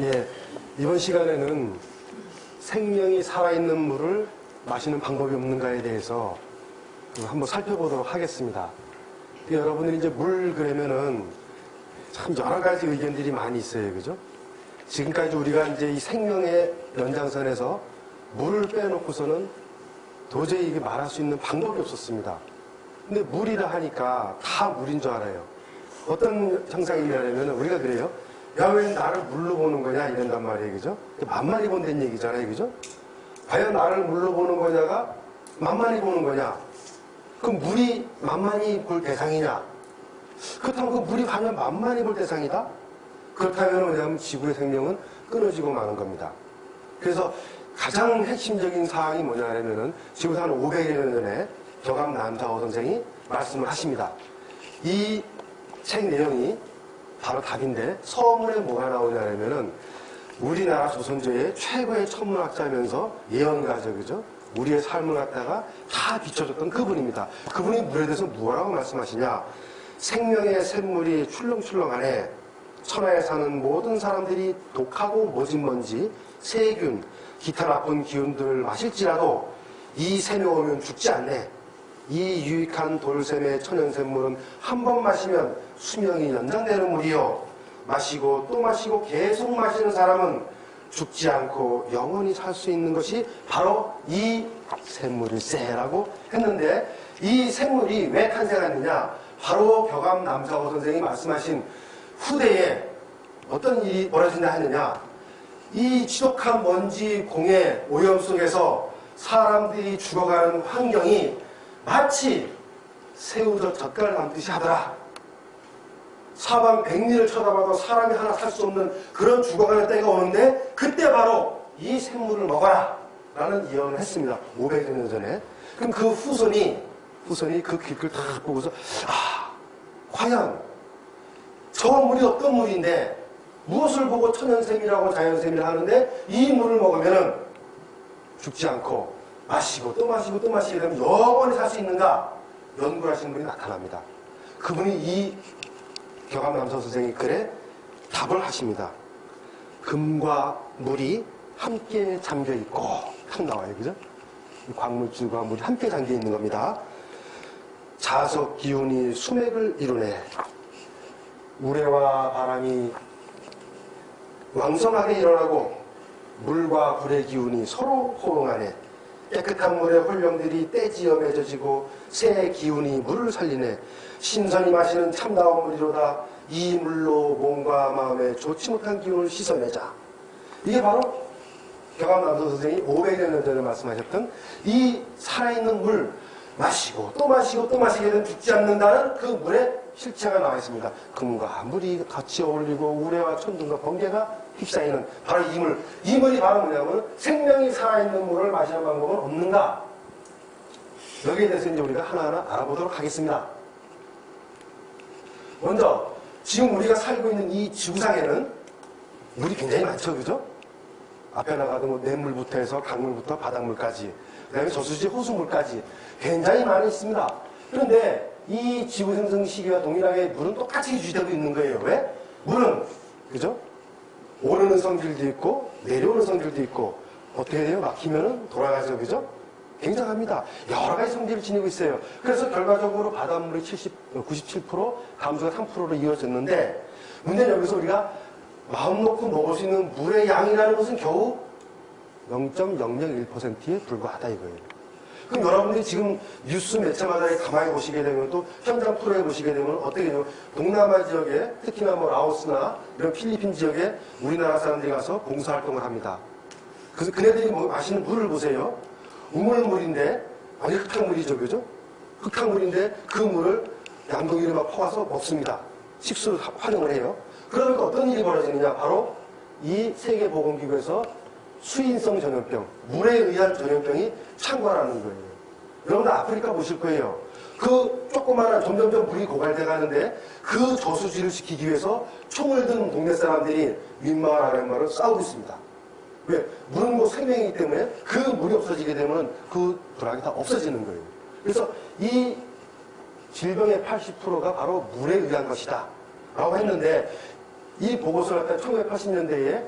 예, 이번 시간에는 생명이 살아있는 물을 마시는 방법이 없는가에 대해서 한번 살펴보도록 하겠습니다. 여러분들이 이제 물 그러면은 참 여러 가지 의견들이 많이 있어요. 그죠? 지금까지 우리가 이제 이 생명의 연장선에서 물을 빼놓고서는 도저히 이게 말할 수 있는 방법이 없었습니다. 근데 물이라 하니까 다 물인 줄 알아요. 어떤 형상이냐면 우리가 그래요. 야, 왜 나를 물로 보는 거냐 이런단 말이에요. 그죠? 만만히 본다는 얘기잖아요. 그죠? 과연 나를 물로 보는 거냐가 만만히 보는 거냐? 그럼 물이 만만히 볼 대상이냐? 그렇다면 그 물이 과연 만만히 볼 대상이다? 그렇다면 뭐냐면 지구의 생명은 끊어지고 마는 겁니다. 그래서 가장 핵심적인 사항이 뭐냐면은 지금부터 한 500여 년 전에 격암 남자호 선생이 말씀을 하십니다. 이 책 내용이 바로 답인데 서문에 뭐가 나오냐면은 우리나라 조선조의 최고의 천문학자면서 예언가죠, 그죠? 우리의 삶을 갖다가 다 비춰줬던 그분입니다. 그분이 물에 대해서 뭐라고 말씀하시냐? 생명의 샘물이 출렁출렁하네. 천하에 사는 모든 사람들이 독하고 모진 먼지, 세균, 기타 나쁜 기운들을 마실지라도 이 샘에 오면 죽지 않네. 이 유익한 돌샘의 천연샘물은 한 번 마시면 수명이 연장되는 물이요. 마시고 또 마시고 계속 마시는 사람은 죽지 않고 영원히 살 수 있는 것이 바로 이 샘물일세라고 했는데 이 샘물이 왜 탄생했느냐? 바로 격암 남자호 선생이 말씀하신 후대에 어떤 일이 벌어진다 했느냐? 이 지독한 먼지, 공해, 오염 속에서 사람들이 죽어가는 환경이 마치 새우젓 젓갈 남듯이 하더라. 사방 백리를 쳐다봐도 사람이 하나 살 수 없는 그런 죽어가는 때가 오는데 그때 바로 이 샘물을 먹어라 라는 예언을 했습니다. 500여 년 전에. 그럼 그 후손이 그 길을 다 보고서 과연 저 물이 어떤 물인데 무엇을 보고 천연샘이라고 자연샘이라고 하는데 이 물을 먹으면 죽지 않고 마시고 또 마시고 또 마시게 되면 영원히 살 수 있는가? 연구를 하시는 분이 나타납니다. 그분이 이 격암 남자호 선생이 글에 답을 하십니다. 금과 물이 함께 잠겨있고 탁 나와요. 그죠? 광물질과 물이 함께 잠겨있는 겁니다. 자석 기운이 수맥을 이루네. 우레와 바람이 왕성하게 일어나고 물과 불의 기운이 서로 호응하네. 깨끗한 물의 홀령들이 떼지어 맺어지고 새 기운이 물을 살리네. 신선히 마시는 참다운 물이로다. 이 물로 몸과 마음에 좋지 못한 기운을 씻어내자. 이게 바로 격암 남자호 선생이 500여 년 전에 말씀하셨던 이 살아있는 물 마시고 또 마시고 또 마시게 되면 죽지 않는다는 그 물의 실체가 나와 있습니다. 금과 물이 같이 어울리고 우레와 천둥과 번개가 휩싸이는 바로 이 물. 이 물이 바로 뭐냐면 생명이 살아있는 물을 마시는 방법은 없는가? 여기에 대해서 이제 우리가 하나하나 알아보도록 하겠습니다. 먼저 지금 우리가 살고 있는 이 지구상에는 물이 굉장히 많죠, 그죠? 앞에 나가도 뭐 냇물부터 해서 강물부터 바닷물까지, 그 다음에 저수지 호수물까지 굉장히 많이 있습니다. 그런데 이 지구 생성 시기와 동일하게 물은 똑같이 유지되고 있는 거예요. 왜? 물은, 그죠? 오르는 성질도 있고 내려오는 성질도 있고 어떻게 돼요? 막히면은 돌아가죠, 그죠? 굉장합니다. 여러 가지 성질을 지니고 있어요. 그래서 결과적으로 바닷물이 97%, 담수가 3%로 이어졌는데 문제는 여기서 우리가 마음 놓고 먹을 수 있는 물의 양이라는 것은 겨우 0.001%에 불과하다 이거예요. 그럼 여러분들이 지금 뉴스 매체마다 가만히 보시게 되면 또 현장 프로에 보시게 되면 어떻게 돼요? 동남아 지역에 특히나 뭐 라오스나 이런 필리핀 지역에 우리나라 사람들이 가서 봉사활동을 합니다. 그래서 그네들이 뭐 마시는 물을 보세요. 우물물인데 아니 흙탕물이죠, 그죠? 흙탕물인데 그 물을 양동이를 막 퍼와서 먹습니다. 식수로 활용을 해요. 그러니까 어떤 일이 벌어지느냐? 바로 이 세계보건기구에서 수인성 전염병, 물에 의한 전염병이 창궐하는 거예요. 여러분들 아프리카 보실 거예요. 그 조그마한 점점점 물이 고갈돼 가는데 그 저수지를 지키기 위해서 총을 든 동네 사람들이 윗마을 아랫마을을 싸우고 있습니다. 왜? 물은 뭐 생명이기 때문에 그 물이 없어지게 되면 그 불악이 다 없어지는 거예요. 그래서 이 질병의 80%가 바로 물에 의한 것이다 라고 했는데 이 보고서를 갖다 1980년대에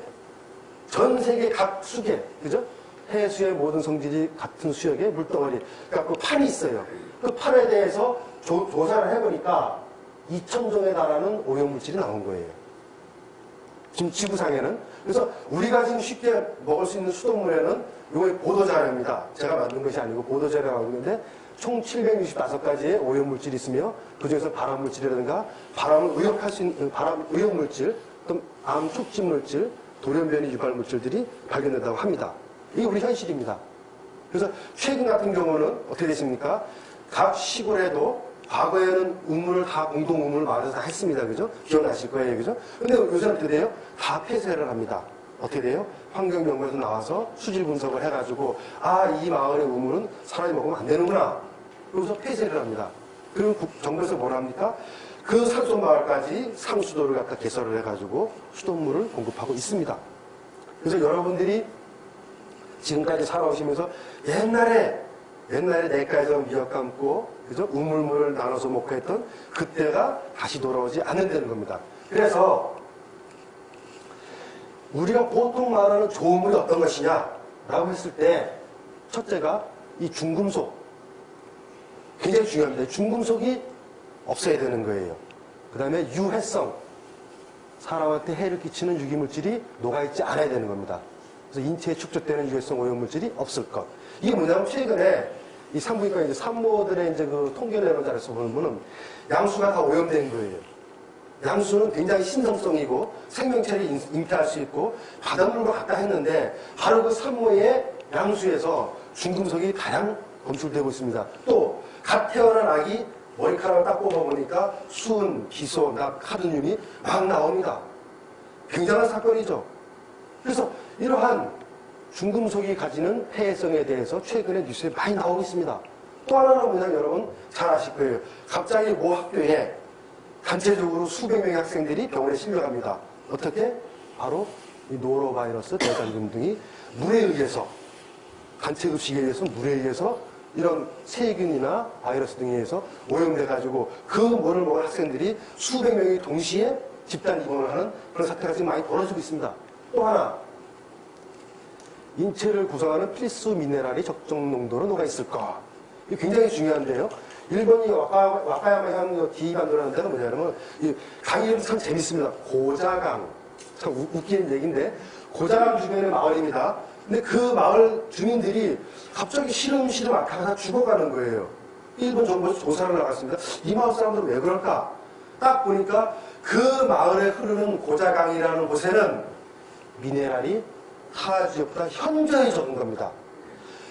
전 세계 각 수계, 그죠? 해수의 모든 성질이 같은 수역에 물덩어리. 그러니까 그 판이 있어요. 그 판에 대해서 조사를 해보니까 2,000종에 달하는 오염물질이 나온 거예요. 지금 지구상에는. 그래서 우리가 지금 쉽게 먹을 수 있는 수돗물에는 이거 보도자료입니다. 제가 만든 것이 아니고 보도자료가 나오고 있는데 총 765가지의 오염물질이 있으며 그중에서 발암물질이라든가 발암을 의역할 수 있는 의역물질, 또 암 촉진물질, 돌연변이 유발물질들이 발견된다고 합니다. 이게 우리 현실입니다. 그래서 최근 같은 경우는 어떻게 됐습니까? 각 시골에도 과거에는 우물을 다 공동 우물을 마련해서 다 했습니다. 그죠? 기억나실 거예요. 그죠? 근데 요새는 어떻게 돼요? 다 폐쇄를 합니다. 어떻게 돼요? 환경연구에서 나와서 수질 분석을 해가지고 아, 이 마을의 우물은 사람이 먹으면 안 되는구나. 그래서 폐쇄를 합니다. 그리고 정부에서 뭐라 합니까? 그 산소 마을까지 상수도를 갖다 개설을 해가지고 수돗물을 공급하고 있습니다. 그래서 여러분들이 지금까지 살아오시면서 옛날에 내과에서 미역 감고 그죠? 우물물을 나눠서 먹고 했던 그때가 다시 돌아오지 않는다는 겁니다. 그래서 우리가 보통 말하는 좋은 물이 어떤 것이냐라고 했을 때 첫째가 이 중금속 굉장히 중요합니다. 중금속이 없어야 되는 거예요. 그 다음에 유해성 사람한테 해를 끼치는 유기물질이 녹아있지 않아야 되는 겁니다. 그래서 인체에 축적되는 유해성 오염물질이 없을 것. 이게 뭐냐면 최근에 이 산부인과 이제 산모들의 이제 그 통계를 내는 자리에서 보면 양수가 다 오염된 거예요. 양수는 굉장히 신성성이고 생명체를 잉태할 수 있고 바닷물과 같다 했는데 바로 그 산모의 양수에서 중금속이 다량 검출되고 있습니다. 또 갓 태어난 아기 머리카락을 딱 뽑아보니까 수은, 기소, 카드뮴이 막 나옵니다. 굉장한 사건이죠. 그래서 이러한 중금속이 가지는 폐해성에 대해서 최근에 뉴스에 많이 나오고 있습니다. 또 하나는 뭐냐면 여러분 잘 아실 거예요. 갑자기 모 학교에 단체적으로 수백 명의 학생들이 병원에 실려갑니다. 어떻게? 바로 이 노로바이러스, 대장균 등이 물에 의해서 단체 급식에 의해서 물에 의해서 이런 세균이나 바이러스 등에 의해서 오염돼가지고 그 물을 먹은 학생들이 수백 명이 동시에 집단 입원을 하는 그런 사태가 지금 많이 벌어지고 있습니다. 또 하나, 인체를 구성하는 필수 미네랄이 적정 농도로 녹아 있을까? 이게 굉장히 중요한데요. 일본이 와카야마현 기반도라는 데가 뭐냐면 이 강이 이름 참 재밌습니다. 고자강. 참 웃기는 얘기인데 고자강 주변의 마을입니다. 근데 그 마을 주민들이 갑자기 시름시름 앓다가 죽어가는 거예요. 일본 정부에서 조사를 나갔습니다. 이 마을 사람들은 왜 그럴까? 딱 보니까 그 마을에 흐르는 고자강이라는 곳에는 미네랄이 타 지역보다 현저히 적은 겁니다.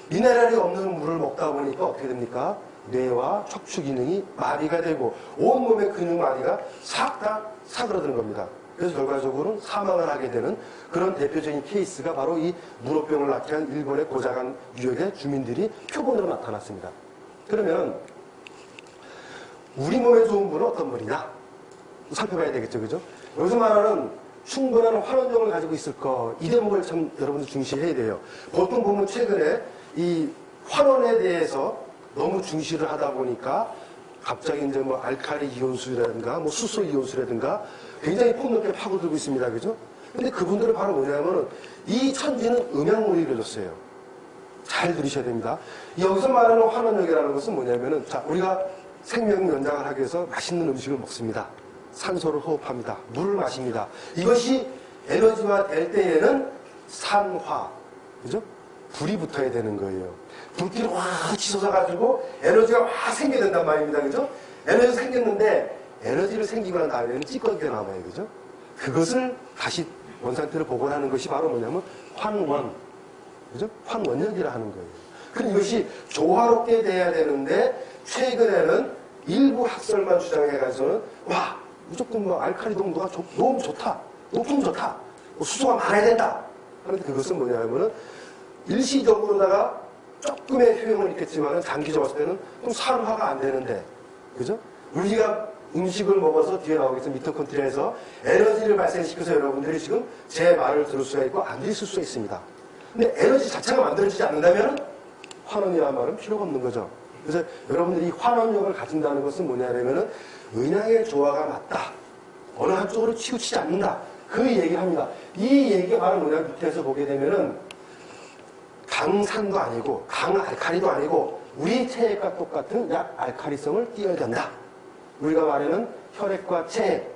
미네랄이 없는 물을 먹다 보니까 어떻게 됩니까? 뇌와 척추 기능이 마비가 되고 온몸의 근육 마비가 싹 다 사그러드는 겁니다. 그래서 결과적으로는 사망을 하게 되는 그런 대표적인 케이스가 바로 이 물호병을 낳게 한 일본의 고자강 유역의 주민들이 표본으로 나타났습니다. 그러면 우리 몸에 좋은 물은 어떤 물이냐? 살펴봐야 되겠죠, 그죠? 여기서 말하는 충분한 환원력을 가지고 있을 거, 이 대목을 참 여러분들 중시해야 돼요. 보통 보면 최근에 이 환원에 대해서 너무 중시를 하다 보니까 갑자기 이제 뭐 알칼리 이온수라든가 뭐 수소 이온수라든가 굉장히 폭넓게 파고들고 있습니다. 그죠? 근데 그분들은 바로 뭐냐면은 이 천지는 음양물이 이루어졌어요. 잘 들으셔야 됩니다. 여기서 말하는 환원력이라는 것은 뭐냐면은 자, 우리가 생명 연장을 하기 위해서 맛있는 음식을 먹습니다. 산소를 호흡합니다. 물을 마십니다. 이것이 에너지화 될 때에는 산화, 그죠? 불이 붙어야 되는 거예요. 불길이 확 치솟아가지고 에너지가 확 생겨야 된단 말입니다. 그죠? 에너지 생겼는데 에너지를 생기고 난 다음에는 찌꺼기가 남아요. 그죠? 그것을 다시 원상태로 복원하는 것이 바로 뭐냐면 환원. 그죠? 환원력이라 하는 거예요. 그럼 이것이 조화롭게 돼야 되는데 최근에는 일부 학설만 주장해가지고는 와, 무조건 뭐 알칼리 농도가 너무 좋다. 높으면 좋다. 뭐 수소가 많아야 된다. 그런데 그것은 뭐냐면은 일시적으로다가 조금의 효용은 있겠지만 장기적으로 봤을 때는 좀 산화가 안 되는데, 그죠? 우리가 음식을 먹어서 뒤에 나오겠죠. 미토콘트리에서 에너지를 발생시켜서 여러분들이 지금 제 말을 들을 수가 있고 안 들으실 수가 있습니다. 근데 에너지 자체가 만들어지지 않는다면 환원이라는 말은 필요가 없는 거죠. 그래서 여러분들이 이 환원력을 가진다는 것은 뭐냐면은 은양의 조화가 맞다. 어느 한쪽으로 치우치지 않는다. 그 얘기를 합니다. 이 얘기가 바로 뭐냐면 밑에서 보게 되면은 강산도 아니고 강알칼리도 아니고 우리 체액과 똑같은 약 알칼리성을 띄어야 된다. 우리가 말하는 혈액과 체액,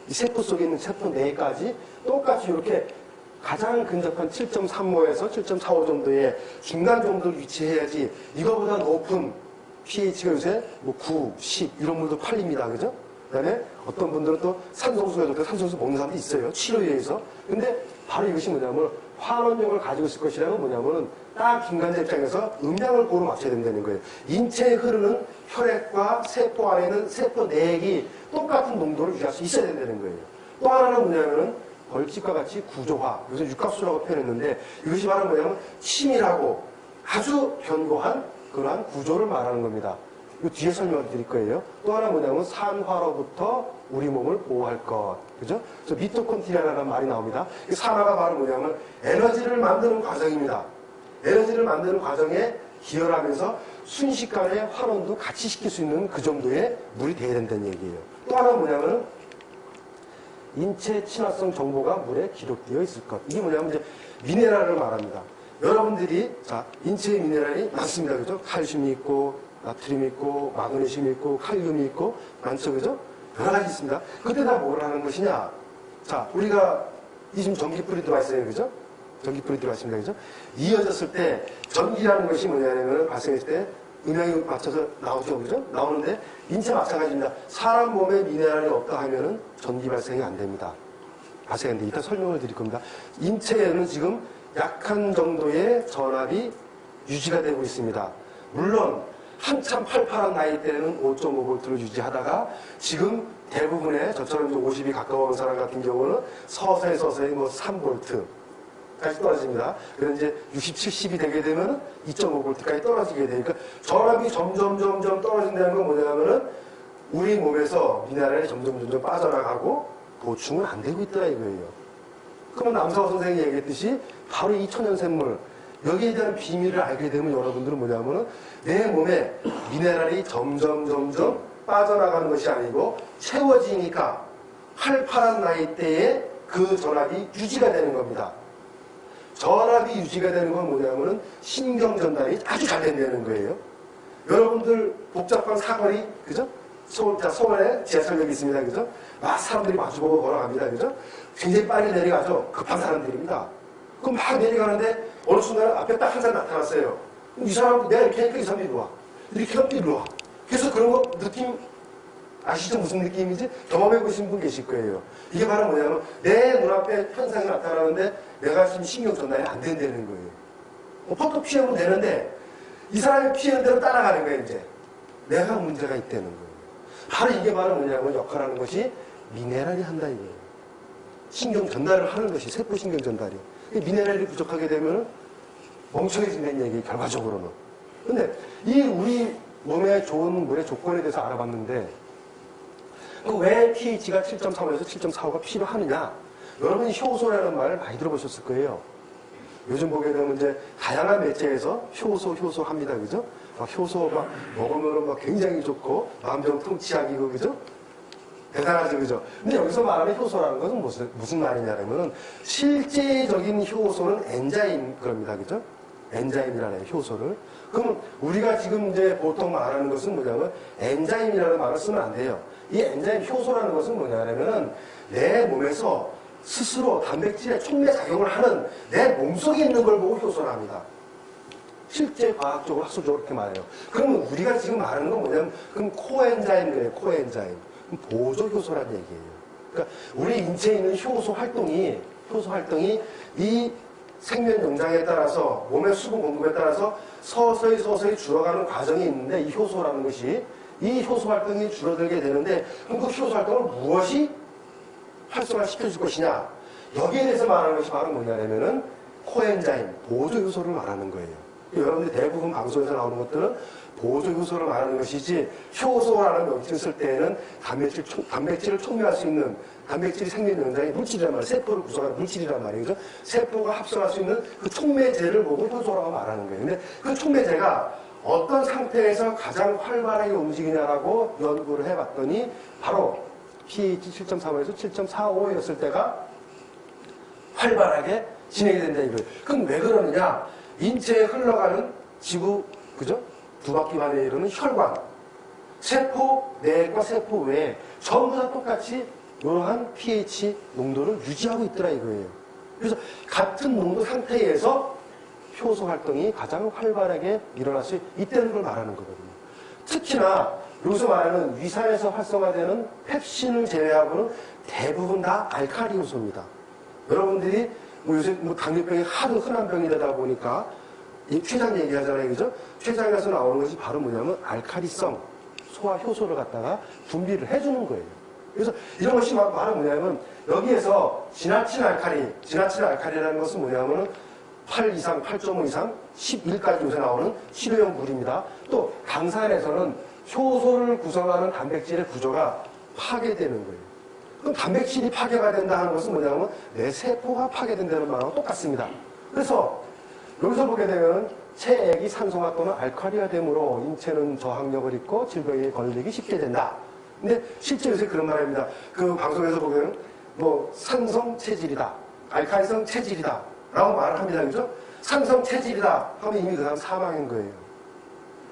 이 세포 속에 있는 세포 내까지 똑같이 이렇게 가장 근접한 7.35에서 7.45 정도의 중간 정도를 위치해야지 이거보다 높은 pH가 요새 뭐 9, 10 이런 물도 팔립니다. 그죠? 그 다음에 어떤 분들은 또 산성수가 좋대 산성수 먹는 사람도 있어요. 치료에 의해서. 근데 바로 이것이 뭐냐면 환원력을 가지고 있을 것이라는 뭐냐면은 딱 중간자 입장에서 음량을 고루 맞춰야 된다는 거예요. 인체에 흐르는 혈액과 세포 안에 있는 세포 내액이 똑같은 농도를 유지할 수 있어야 된다는 거예요. 또 하나는 뭐냐면은 벌집과 같이 구조화, 여기서 육각수라고 표현했는데 이것이 바로 뭐냐면 치밀하고 아주 견고한 그러한 구조를 말하는 겁니다. 이 뒤에 설명을 드릴 거예요. 또 하나 뭐냐면 산화로부터 우리 몸을 보호할 것. 그죠? 그래서 미토콘트리아라는 말이 나옵니다. 이 산화가 바로 뭐냐면 에너지를 만드는 과정입니다. 에너지를 만드는 과정에 기여하면서 순식간에 환원도 같이 시킬 수 있는 그 정도의 물이 돼야 된다는 얘기예요. 또 하나 뭐냐면 인체 친화성 정보가 물에 기록되어 있을 것. 이게 뭐냐면 이제 미네랄을 말합니다. 여러분들이 자 인체의 미네랄이 많습니다. 그죠? 칼슘이 있고 나트륨이 있고 마그네슘이 있고 칼륨이 있고 많죠. 그죠? 여러 가지 있습니다. 그때 다 뭘 하는 것이냐? 자, 우리가 이 지금 전기불이 들어와 있어요. 그죠? 전기불이 들어와 있습니다. 그죠? 이어졌을 때 전기라는 것이 뭐냐면 발생했을 때 음향이 맞춰서 나오죠. 그죠? 나오는데 인체 마찬가지입니다. 사람 몸에 미네랄이 없다 하면은 전기 발생이 안 됩니다. 발생이 안 됩니다. 이따 설명을 드릴 겁니다. 인체에는 지금 약한 정도의 전압이 유지가 되고 있습니다. 물론 한참 팔팔한 나이 때는 5.5V를 유지하다가 지금 대부분의 저처럼 50이 가까운 사람 같은 경우는 서서히 뭐 3V까지 떨어집니다. 그래서 이제 60, 70이 되게 되면 2.5V까지 떨어지게 되니까 전압이 점점 떨어진다는 건 뭐냐면은 우리 몸에서 미네랄이 점점 빠져나가고 보충은 안 되고 있더라 이거예요. 그러면 남사호 선생님이 얘기했듯이 바로 이 천연샘물 여기에 대한 비밀을 알게 되면 여러분들은 뭐냐면은 내 몸에 미네랄이 점점 빠져나가는 것이 아니고 채워지니까 팔팔한 나이대에 그 전압이 유지가 되는 겁니다. 전압이 유지가 되는 건 뭐냐면은 신경 전달이 아주 잘 된다는 거예요. 여러분들 복잡한 사거리, 그죠? 서울에 지하철역이 있습니다. 그죠? 막 사람들이 마주보고 걸어갑니다. 그죠? 굉장히 빨리 내려가죠. 급한 사람들입니다. 그럼 막 내려가는데 어느 순간 앞에 딱 한 사람 나타났어요. 이 사람 내가 이렇게 하니까 이 사람이 이리 와. 이렇게 하면 이리 와. 그래서 그런 거 느낌 아시죠? 무슨 느낌인지 경험해 보신 분 계실 거예요. 이게 바로 뭐냐면 내 눈앞에 현상이 나타나는데 내가 지금 신경 전달이 안 된다는 거예요. 퍽퍽 피하면 되는데 이 사람이 피하는 대로 따라가는 거예요. 이제 내가 문제가 있다는 거예요. 바로 이게 바로 뭐냐면 역할하는 것이 미네랄이 한다 이거예요. 신경 전달을 하는 것이 세포 신경 전달이. 미네랄이 부족하게 되면 멍청해진다는 얘기 결과적으로는. 근데 이 우리 몸에 좋은 물의 조건에 대해서 알아봤는데 왜 pH가 7.35에서 7.45가 필요하느냐? 여러분이 효소라는 말을 많이 들어보셨을 거예요. 요즘 보게 되면 이제 다양한 매체에서 효소 합니다. 그죠? 막 효소 막 먹으면 막 굉장히 좋고 마음 좀 통치하기고 그죠? 대단하죠. 그죠? 근데 여기서 말하는 효소라는 것은 무슨 말이냐면은 실제적인 효소는 엔자임 그럽니다. 그죠? 엔자임이라는 효소를. 그럼 우리가 지금 이제 보통 말하는 것은 뭐냐면 엔자임이라는 말을 쓰면 안 돼요. 이 엔자임 효소라는 것은 뭐냐면은 내 몸에서 스스로 단백질의 촉매 작용을 하는 내 몸속에 있는 걸 보고 효소를 합니다. 실제 과학적으로 학술적으로 그렇게 말해요. 그러면 우리가 지금 말하는 건 뭐냐면 그럼 코엔자임이에요. 코엔자임. 보조 효소라는 얘기예요. 그러니까 우리 인체에 있는 효소 활동이 이 생명 용장에 따라서 몸의 수분 공급에 따라서 서서히 줄어가는 과정이 있는데 이 효소라는 것이 이 효소 활동이 줄어들게 되는데 그럼 그 효소 활동을 무엇이 활성화시켜줄 것이냐? 여기에 대해서 말하는 것이 바로 뭐냐면은 코엔자임, 보조 효소를 말하는 거예요. 여러분들이 대부분 방송에서 나오는 것들은 보조 효소를 말하는 것이지 효소라는 명칭을 쓸 때에는 단백질을 촉매할 수 있는 단백질이 생명 연장의 물질이란 말이에요. 세포를 구성하는 물질이란 말이죠. 세포가 합성할 수 있는 그 촉매제를 보고 효소라고 말하는 거예요. 근데 그 촉매제가 어떤 상태에서 가장 활발하게 움직이냐라고 연구를 해봤더니 바로 pH 7.35에서 7.45였을 때가 활발하게 진행이 된다 이거예요. 그럼 왜 그러느냐? 인체에 흘러가는 지구, 그죠? 두 바퀴 만에 이루는 혈관, 세포 내과 세포 외에 전부 다 똑같이 이러한 pH 농도를 유지하고 있더라 이거예요. 그래서 같은 농도 상태에서 효소 활동이 가장 활발하게 일어날 수 있다는 걸 말하는 거거든요. 특히나 여기서 말하는 위산에서 활성화되는 펩신을 제외하고는 대부분 다 알칼리 요소입니다. 여러분들이 뭐 요새 뭐 당뇨병이 하도 흔한 병이 되다 보니까 이 췌장 얘기하잖아요, 그죠? 췌장에서 나오는 것이 바로 뭐냐면 알칼리성 소화 효소를 갖다가 분비를 해주는 거예요. 그래서 이런 것이 말은 뭐냐면 여기에서 지나친 알칼리라는 것은 뭐냐면은 8 이상, 8.5 이상, 11까지 요새 나오는 치료용 물입니다. 또 강산에서는 효소를 구성하는 단백질의 구조가 파괴되는 거예요. 그럼 단백질이 파괴가 된다 하는 것은 뭐냐면 내 세포가 파괴된다는 말하고 똑같습니다. 그래서 여기서 보게 되면 체액이 산소화 또는 알칼리화됨으로 인체는 저항력을 잃고 질병에 걸리기 쉽게 된다. 근데 실제 요새 그런 말입니다. 그 방송에서 보면 뭐 산성 체질이다, 알칼리성 체질이다 라고 말을 합니다. 그죠? 산성 체질이다 하면 이미 그 사람 사망인 거예요.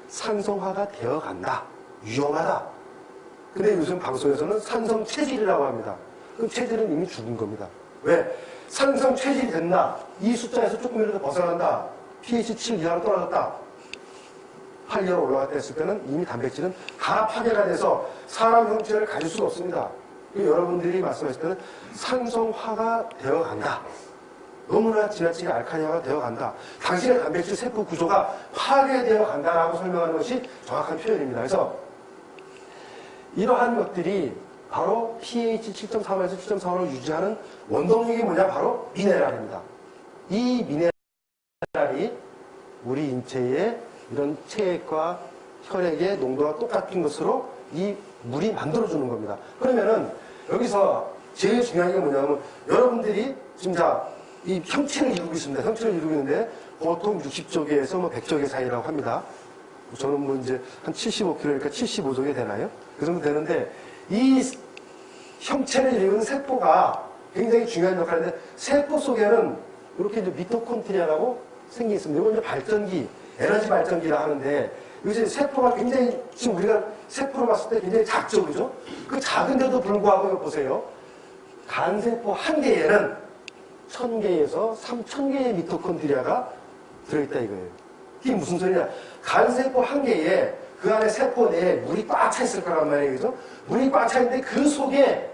산성화가 되어간다. 위험하다. 근데 요즘 방송에서는 산성 체질이라고 합니다. 그럼 체질은 이미 죽은 겁니다. 왜? 산성 체질이 된다. 이 숫자에서 조금이라도 벗어난다. pH 7 이하로 떨어졌다. 8 이하로 올라갔다 했을 때는 이미 단백질은 다 파괴가 돼서 사람 형체를 가질 수가 없습니다. 여러분들이 말씀하실 때는 산성화가 되어간다. 너무나 지나치게 알칼리화가 되어간다. 당신의 단백질 세포 구조가 파괴되어 간다라고 설명하는 것이 정확한 표현입니다. 그래서 이러한 것들이 바로 pH 7.3에서 7.4를 유지하는 원동력이 뭐냐? 바로 미네랄입니다. 이 미네랄이 우리 인체의 이런 체액과 혈액의 농도가 똑같은 것으로 이 물이 만들어주는 겁니다. 그러면은 여기서 제일 중요한 게 뭐냐면 여러분들이 지금 이 형체를 이루고 있습니다. 형체를 이루고 있는데 보통 60조개에서 뭐 100조개 사이라고 합니다. 저는 뭐 이제 한 75kg니까 75조개 되나요? 그 정도 되는데 이 형체를 이루는 세포가 굉장히 중요한 역할인데 세포 속에는 이렇게 이제 미토콘드리아라고 생긴 있습니다. 이건 이제 발전기, 에너지 발전기라 하는데 요새 세포가 굉장히 지금 우리가 세포로 봤을 때 굉장히 작죠, 그죠? 그 작은데도 불구하고 이거 보세요. 간세포 한 개에는 1000개에서 3000개의 미토콘드리아가 들어있다 이거예요. 이게 무슨 소리냐? 간세포 한 개에 그 안에 세포 내에 물이 꽉 차 있을 거란 말이에요, 그죠? 물이 꽉 차 있는데 그 속에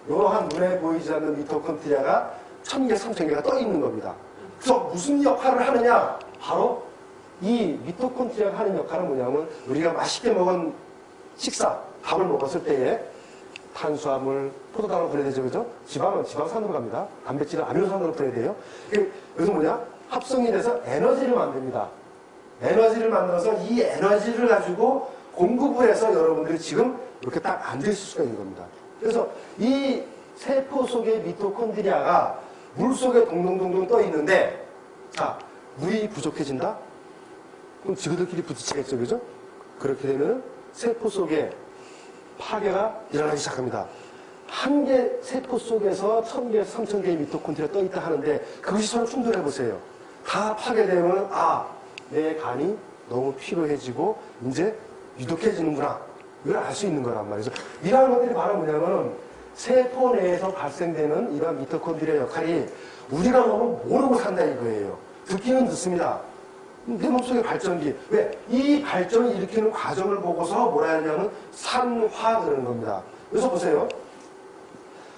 이러한 눈에 보이지 않는 미토콘드리아가 1000개, 3000개가 떠 있는 겁니다. 그래서 무슨 역할을 하느냐? 바로 이 미토콘드리아가 하는 역할은 뭐냐면 우리가 맛있게 먹은 식사, 밥을 먹었을 때에 탄수화물, 포도당을 보내야 되죠, 그죠? 지방은 지방산으로 갑니다. 단백질은 아미노산으로 보내야 돼요. 여기서 뭐냐? 합성이 돼서 에너지를 만듭니다. 에너지를 만들어서 이 에너지를 가지고 공급을 해서 여러분들이 지금 이렇게 딱 앉아있을 수가 있는 겁니다. 그래서 이 세포 속의 미토콘드리아가 물 속에 동동동동 떠 있는데, 자, 물이 부족해진다? 그럼 지구들끼리 부딪히겠죠, 그죠? 그렇게 되면 세포 속에 파괴가 일어나기 시작합니다. 한 개 세포 속에서 1000개에서 3000개의 미토콘드리아가 떠 있다 하는데 그것이 서로 충돌해 보세요. 다 파괴되면 내 간이 너무 피로해지고 이제 유독해지는구나. 이걸 알 수 있는 거란 말이죠. 이러한 것들이 바로 뭐냐면 세포 내에서 발생되는 이러한 미토콘드리아 역할이 우리가 너무 모르고 산다 이거예요. 듣기는 듣습니다. 내 몸속의 발전기. 왜? 이 발전을 일으키는 과정을 보고서 뭐라 하냐면 산화 그러는 겁니다. 그래서 보세요.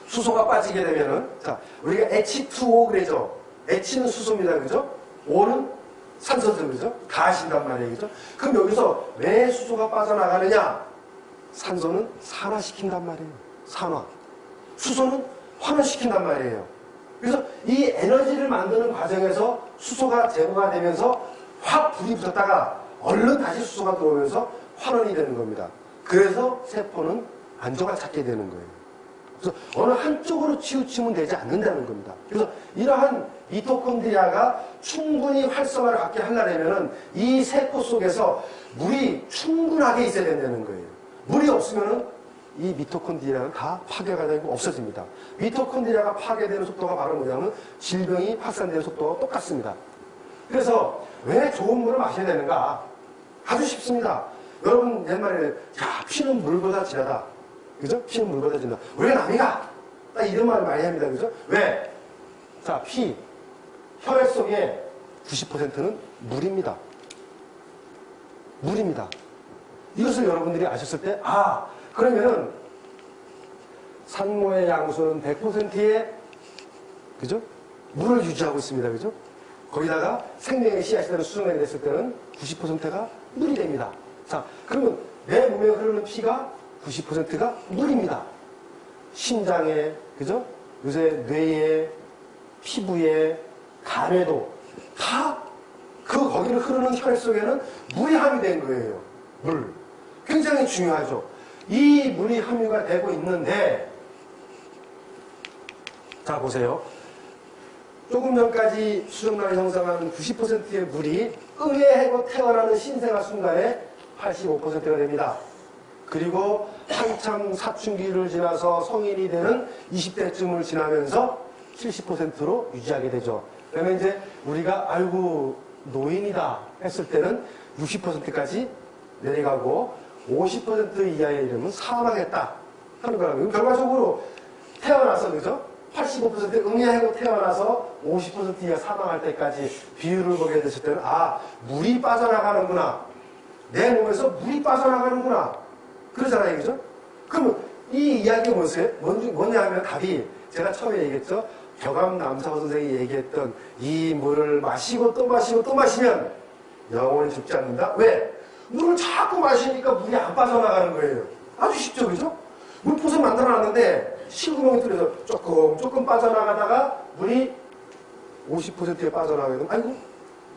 수소가 빠지게 되면은, 자, 우리가 H2O 그래죠? H는 수소입니다. 그죠? O는 산소죠. 그죠? 다 아신단 말이에요. 그죠? 그럼 여기서 왜 수소가 빠져나가느냐? 산소는 산화시킨단 말이에요. 산화. 수소는 환원시킨단 말이에요. 그래서 이 에너지를 만드는 과정에서 수소가 제거가 되면서 확 불이 붙었다가 얼른 다시 수소가 들어오면서 환원이 되는 겁니다. 그래서 세포는 안정을 찾게 되는 거예요. 그래서 어느 한쪽으로 치우치면 되지 않는다는 겁니다. 그래서 이러한 미토콘드리아가 충분히 활성화를 갖게 하려면 이 세포 속에서 물이 충분하게 있어야 된다는 거예요. 물이 없으면 이 미토콘드리아는 다 파괴가 되고 없어집니다. 미토콘드리아가 파괴되는 속도가 바로 뭐냐면 질병이 확산되는 속도가 똑같습니다. 그래서 왜 좋은 물을 마셔야 되는가? 아주 쉽습니다. 여러분 옛말에 야 피는 물보다 진하다. 그죠? 피는 물보다 진하다. 왜 남이가? 딱 이런 말을 많이 합니다. 그죠? 왜? 자, 피, 혈액 속에 90%는 물입니다. 물입니다. 이것을 여러분들이 아셨을 때, 아, 그러면은 산모의 양수는 100%의 그죠? 물을 유지하고 있습니다. 그죠? 거기다가 생명의 씨앗이 수정이 됐을 때는 90%가 물이 됩니다. 자, 그러면 내 몸에 흐르는 피가 90%가 물입니다. 심장에, 그죠? 요새 뇌에, 피부에, 간에도 다 그 거기를 흐르는 혈액 속에는 물이 함유된 거예요. 물. 굉장히 중요하죠. 이 물이 함유가 되고 있는데, 자, 보세요. 조금 전까지 수정란이 형성하는 90%의 물이 응애하고 태어나는 신생아 순간에 85%가 됩니다. 그리고 한참 사춘기를 지나서 성인이 되는 20대쯤을 지나면서 70%로 유지하게 되죠. 그러면 이제 우리가 아이고 노인이다 했을 때는 60%까지 내려가고 50% 이하에 이르면 사망했다 하는 거라고요. 결과적으로 태어나서 그죠? 85% 응애하고 태어나서 50% 이하 사망할 때까지 비율을 보게 됐을 때는 아 물이 빠져나가는구나. 내 몸에서 물이 빠져나가는구나. 그러잖아요. 그죠? 그러면 이 이야기가 뭐냐 하면 답이 제가 처음에 얘기했죠. 벼감 남사호 선생이 얘기했던 이 물을 마시고 또 마시고 또 마시면 영원히 죽지 않는다. 왜? 물을 자꾸 마시니까 물이 안 빠져나가는 거예요. 아주 쉽죠. 그죠? 물포선 만들어놨는데 실구멍이 뚫려서 조금 빠져나가다가 물이 50%에 빠져나가게 되면 아이고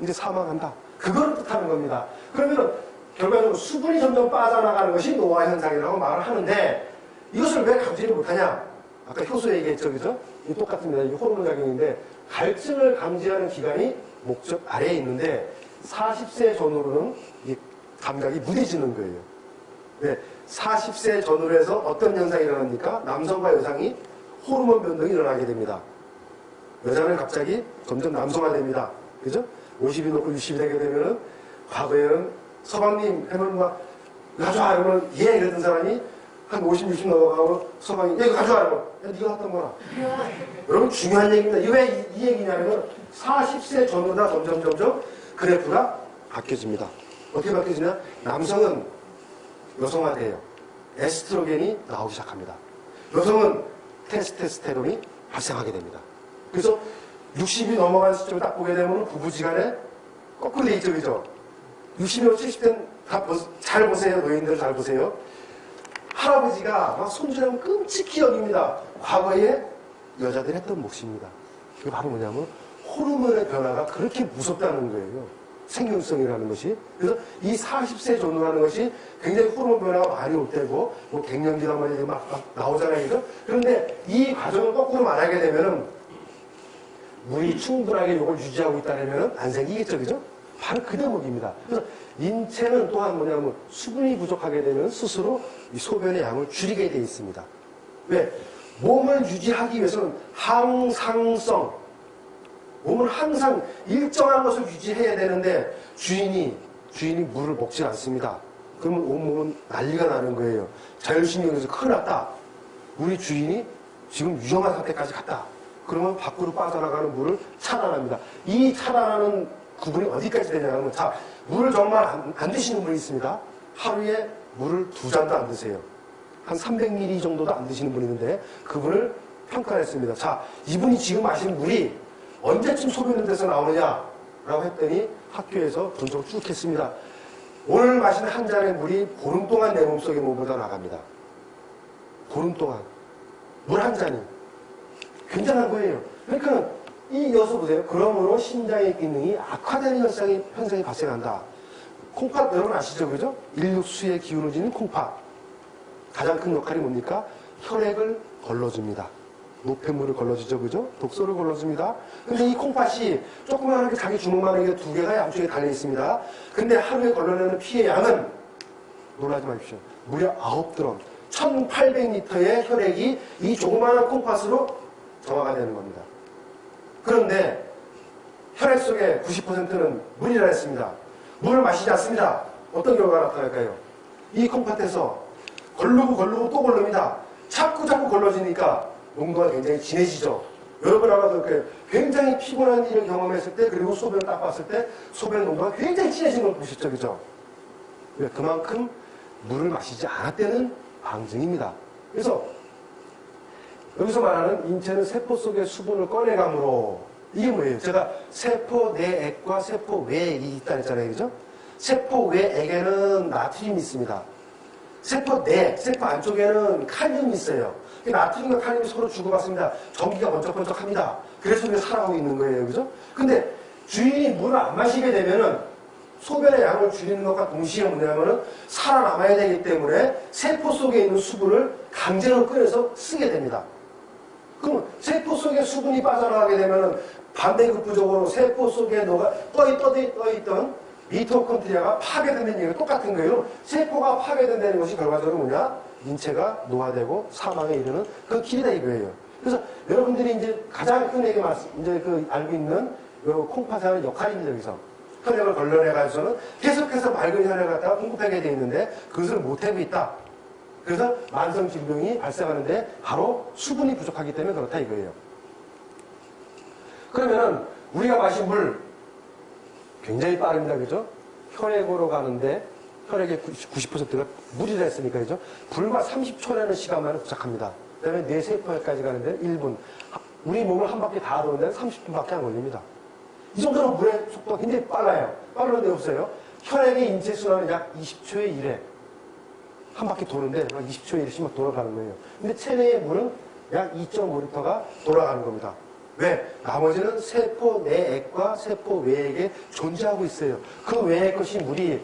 이제 사망한다. 그걸 뜻하는 겁니다. 그러면 결과적으로 수분이 점점 빠져나가는 것이 노화 현상이라고 말을 하는데 이것을 왜 감지를 못하냐? 아까 효소 얘기했죠. 그죠? 이 똑같습니다. 이게 호르몬 작용인데 갈증을 감지하는 기관이 목젖 아래에 있는데 40세 전후로는 이 감각이 무뎌지는 거예요. 네, 40세 전후로 해서 어떤 현상이 일어납니까? 남성과 여성이 호르몬 변동이 일어나게 됩니다. 여자는 갑자기 점점 남성화됩니다. 그죠? 50이 넘고 60이 되게 되면은 과거에는 서방님 하면 막 가져와 이러면 예 이러던 사람이 한 50, 60 넘어가고 서방이 야 이거 가져와 이러면 야 네가 갖다 먹어라. 여러분 중요한 얘기입니다. 이게 왜 이 얘기냐면 40세 전후다 점점 그래프가 바뀌어집니다. 어떻게 바뀌어지냐? 남성은 여성화돼요. 에스트로겐이 나오기 시작합니다. 여성은 테스토스테론이 발생하게 됩니다. 그래서 60이 넘어간 시점을 딱 보게 되면 부부지간에 거꾸로 돼 있죠. 그죠? 60이나 70대는 다 잘 보세요. 노인들 잘 보세요. 할아버지가 막 손주라면 끔찍히 여깁니다. 과거에 여자들이 했던 몫입니다. 그게 바로 뭐냐면 호르몬의 변화가 그렇게 무섭다는 거예요. 생명성이라는 것이. 그래서 이 40세 전후라는 것이 굉장히 호르몬 변화가 많이 올 때고, 뭐 갱년기란 말이 막 나오잖아요. 그죠? 그런데 이 과정을 거꾸로 말하게 되면은 물이 충분하게 이걸 유지하고 있다면 안 생기겠죠. 그죠? 바로 그 대목입니다. 그래서 인체는 또한 뭐냐면 수분이 부족하게 되면 스스로 이 소변의 양을 줄이게 되어 있습니다. 왜? 몸을 유지하기 위해서는 항상성, 몸은 항상 일정한 것을 유지해야 되는데 주인이 물을 먹지 않습니다. 그러면 온몸은 난리가 나는 거예요. 자율신경에서 큰일 났다. 우리 주인이 지금 위험한 상태까지 갔다. 그러면 밖으로 빠져나가는 물을 차단합니다. 이 차단하는 구분이 어디까지 되냐면 자, 물을 정말 안 드시는 분이 있습니다. 하루에 물을 2잔도 안 드세요. 한 300ml 정도도 안 드시는 분이 있는데 그분을 평가를 했습니다. 자, 이분이 지금 마시는 물이 언제쯤 소변을 돼서 나오느냐라고 했더니 학교에서 분석을 쭉 했습니다. 오늘 마시는 한 잔의 물이 보름 동안 내 몸속에 몸보다 나갑니다. 보름 동안 물 한 잔이 굉장한 거예요. 그러니까 이 여기서 보세요. 그러므로 신장의 기능이 악화되는 현상이 발생한다. 콩팥 여러분 아시죠? 그죠? 인육수의 기운을 지닌 콩팥. 가장 큰 역할이 뭡니까? 혈액을 걸러줍니다. 노폐물을 걸러주죠. 그죠? 독소를 걸러줍니다. 근데 이 콩팥이 조그마하게 자기 주먹만한 게 2개가 양쪽에 달려 있습니다. 근데 하루에 걸러내는 피의 양은 놀라지 마십시오. 무려 9드럼. 1800리터의 혈액이 이 조그마한 콩팥으로 정화가 되는 겁니다. 그런데 혈액 속에 90%는 물이라 했습니다. 물을 마시지 않습니다. 어떤 결과가 나타날까요? 이 콩팥에서 걸르고 또 걸릅니다. 자꾸 걸러지니까 농도가 굉장히 진해지죠. 여러분 아마도 굉장히 피곤한 일을 경험했을 때, 그리고 소변을 딱 봤을 때 소변 농도가 굉장히 진해진 걸 보셨죠, 그죠? 그만큼 물을 마시지 않았다는 방증입니다. 그래서 여기서 말하는 인체는 세포 속의 수분을 꺼내감으로, 이게 뭐예요? 제가 세포 내액과 세포 외액이 있다 했잖아요, 그죠? 세포 외액에는 나트륨이 있습니다. 세포 안쪽에는 칼륨이 있어요. 나트륨과 칼륨이 서로 주고받습니다. 전기가 번쩍번쩍합니다. 그래서 우리가 살아가고 있는 거예요, 그죠? 근데 주인이 물을 안 마시게 되면은 소변의 양을 줄이는 것과 동시에 뭐냐면은 살아남아야 되기 때문에 세포 속에 있는 수분을 강제로 꺼내서 쓰게 됩니다. 그럼 세포 속에 수분이 빠져나가게 되면은 반대급부적으로 세포 속에 떠있던 미토콘드리아가 파괴된다는 얘기가 똑같은 거예요. 세포가 파괴된다는 것이 결과적으로 뭐냐? 인체가 노화되고 사망에 이르는 그 길이다 이거예요. 그래서 여러분들이 이제 가장 흔하게 알고 있는 콩팥에 하는 역할입니다, 여기서. 혈액을 걸러내가지고는 계속해서 맑은 혈액을 갖다가 공급하게 되어 있는데 그것을 못하고 있다. 그래서 만성 질병이 발생하는데 바로 수분이 부족하기 때문에 그렇다 이거예요. 그러면은 우리가 마신 물 굉장히 빠릅니다, 그죠? 혈액으로 가는데 혈액의 90%가 물이라 했으니까, 그죠? 불과 30초라는 시간만에 도착합니다. 그 다음에 뇌 세포에까지 가는데 1분. 우리 몸을 한 바퀴 다 도는데 30분밖에 안 걸립니다. 이 정도로 물의 속도가 굉장히 빨라요. 빠른데 없어요. 혈액의 인체 순환은 약 20초에 1회. 한 바퀴 도는데 20초에 1회씩 막 돌아가는 거예요. 근데 체내의 물은 약 2.5리터가 돌아가는 겁니다. 왜? 나머지는 세포 내액과 세포 외액에 존재하고 있어요. 그 외의 것이 물이,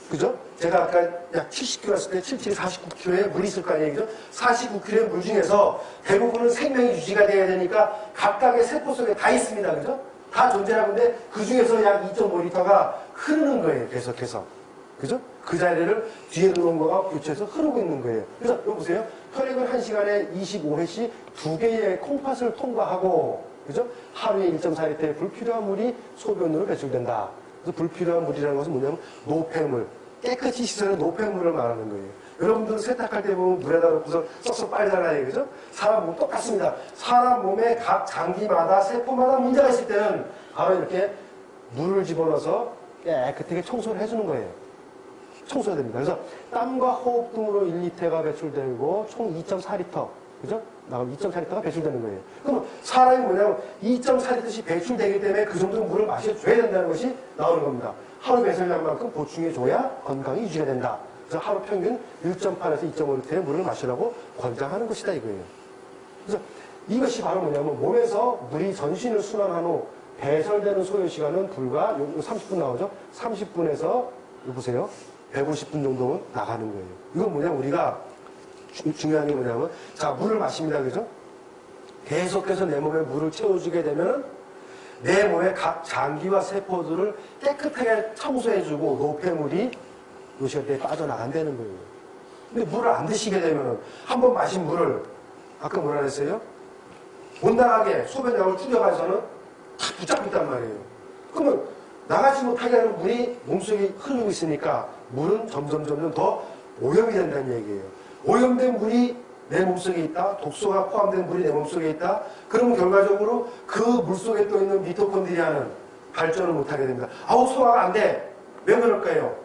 그죠? 제가 아까 약 70kg 했을 때 77, 49kg의 물이 있을 거 아니에요, 그죠? 49kg의 물 중에서 대부분은 생명이 유지가 돼야 되니까 각각의 세포 속에 다 있습니다, 그죠? 다 존재하는데 그 중에서 약 2.5리터가 흐르는 거예요, 계속해서. 그죠? 그 자리를 뒤에 들어온 거가 교체해서 흐르고 있는 거예요. 그래서 여기 보세요. 혈액은 1시간에 25회씩 2개의 콩팥을 통과하고, 그죠? 하루에 1.4리터의 불필요한 물이 소변으로 배출된다. 그래서 불필요한 물이라는 것은 뭐냐면 노폐물, 깨끗이 씻어낸 노폐물을 말하는 거예요. 여러분들은 세탁할 때 보면 물에다 넣고서 쏙쏙 빨잖아요, 그죠? 사람 몸 똑같습니다. 사람 몸의 각 장기마다 세포마다 문제가 있을 때는 바로 이렇게 물을 집어넣어서 깨끗하게 청소를 해주는 거예요. 청소해야 됩니다. 그래서 땀과 호흡 등으로 1리터가 배출되고 총 2.4리터, 그죠? 나오면 2.4리터가 배출되는 거예요. 그럼 사람이 뭐냐면 2.4리터씩 배출되기 때문에 그 정도 물을 마셔줘야 된다는 것이 나오는 겁니다. 하루 배설량만큼 보충해줘야 건강이 유지가 된다. 그래서 하루 평균 1.8에서 2.5리터의 물을 마시라고 권장하는 것이다 이거예요. 그래서 이것이 바로 뭐냐면 몸에서 물이 전신을 순환한 후 배설되는 소요 시간은 불과 30분 나오죠? 30분에서 보세요. 150분 정도는 나가는 거예요. 이건 뭐냐면 우리가 중요한 게 뭐냐면 자, 물을 마십니다. 그죠? 계속해서 내 몸에 물을 채워주게 되면 내 몸의 각 장기와 세포들을 깨끗하게 청소해주고 노폐물이 요 시간대에 빠져나간다는 거예요. 근데 물을 안 드시게 되면 한 번 마신 물을 아까 뭐라 그랬어요? 못 나가게 소변량을 줄여가지고는 다 붙잡고 있단 말이에요. 그러면 나가지 못하게 하는 물이 몸속에 흐르고 있으니까 물은 점점 더 오염이 된다는 얘기예요. 오염된 물이 내 몸속에 있다. 독소가 포함된 물이 내 몸속에 있다. 그러면 결과적으로 그 물속에 또 있는 미토콘드리아는 발전을 못하게 됩니다. 아우 소화가 안 돼. 왜 그럴까요?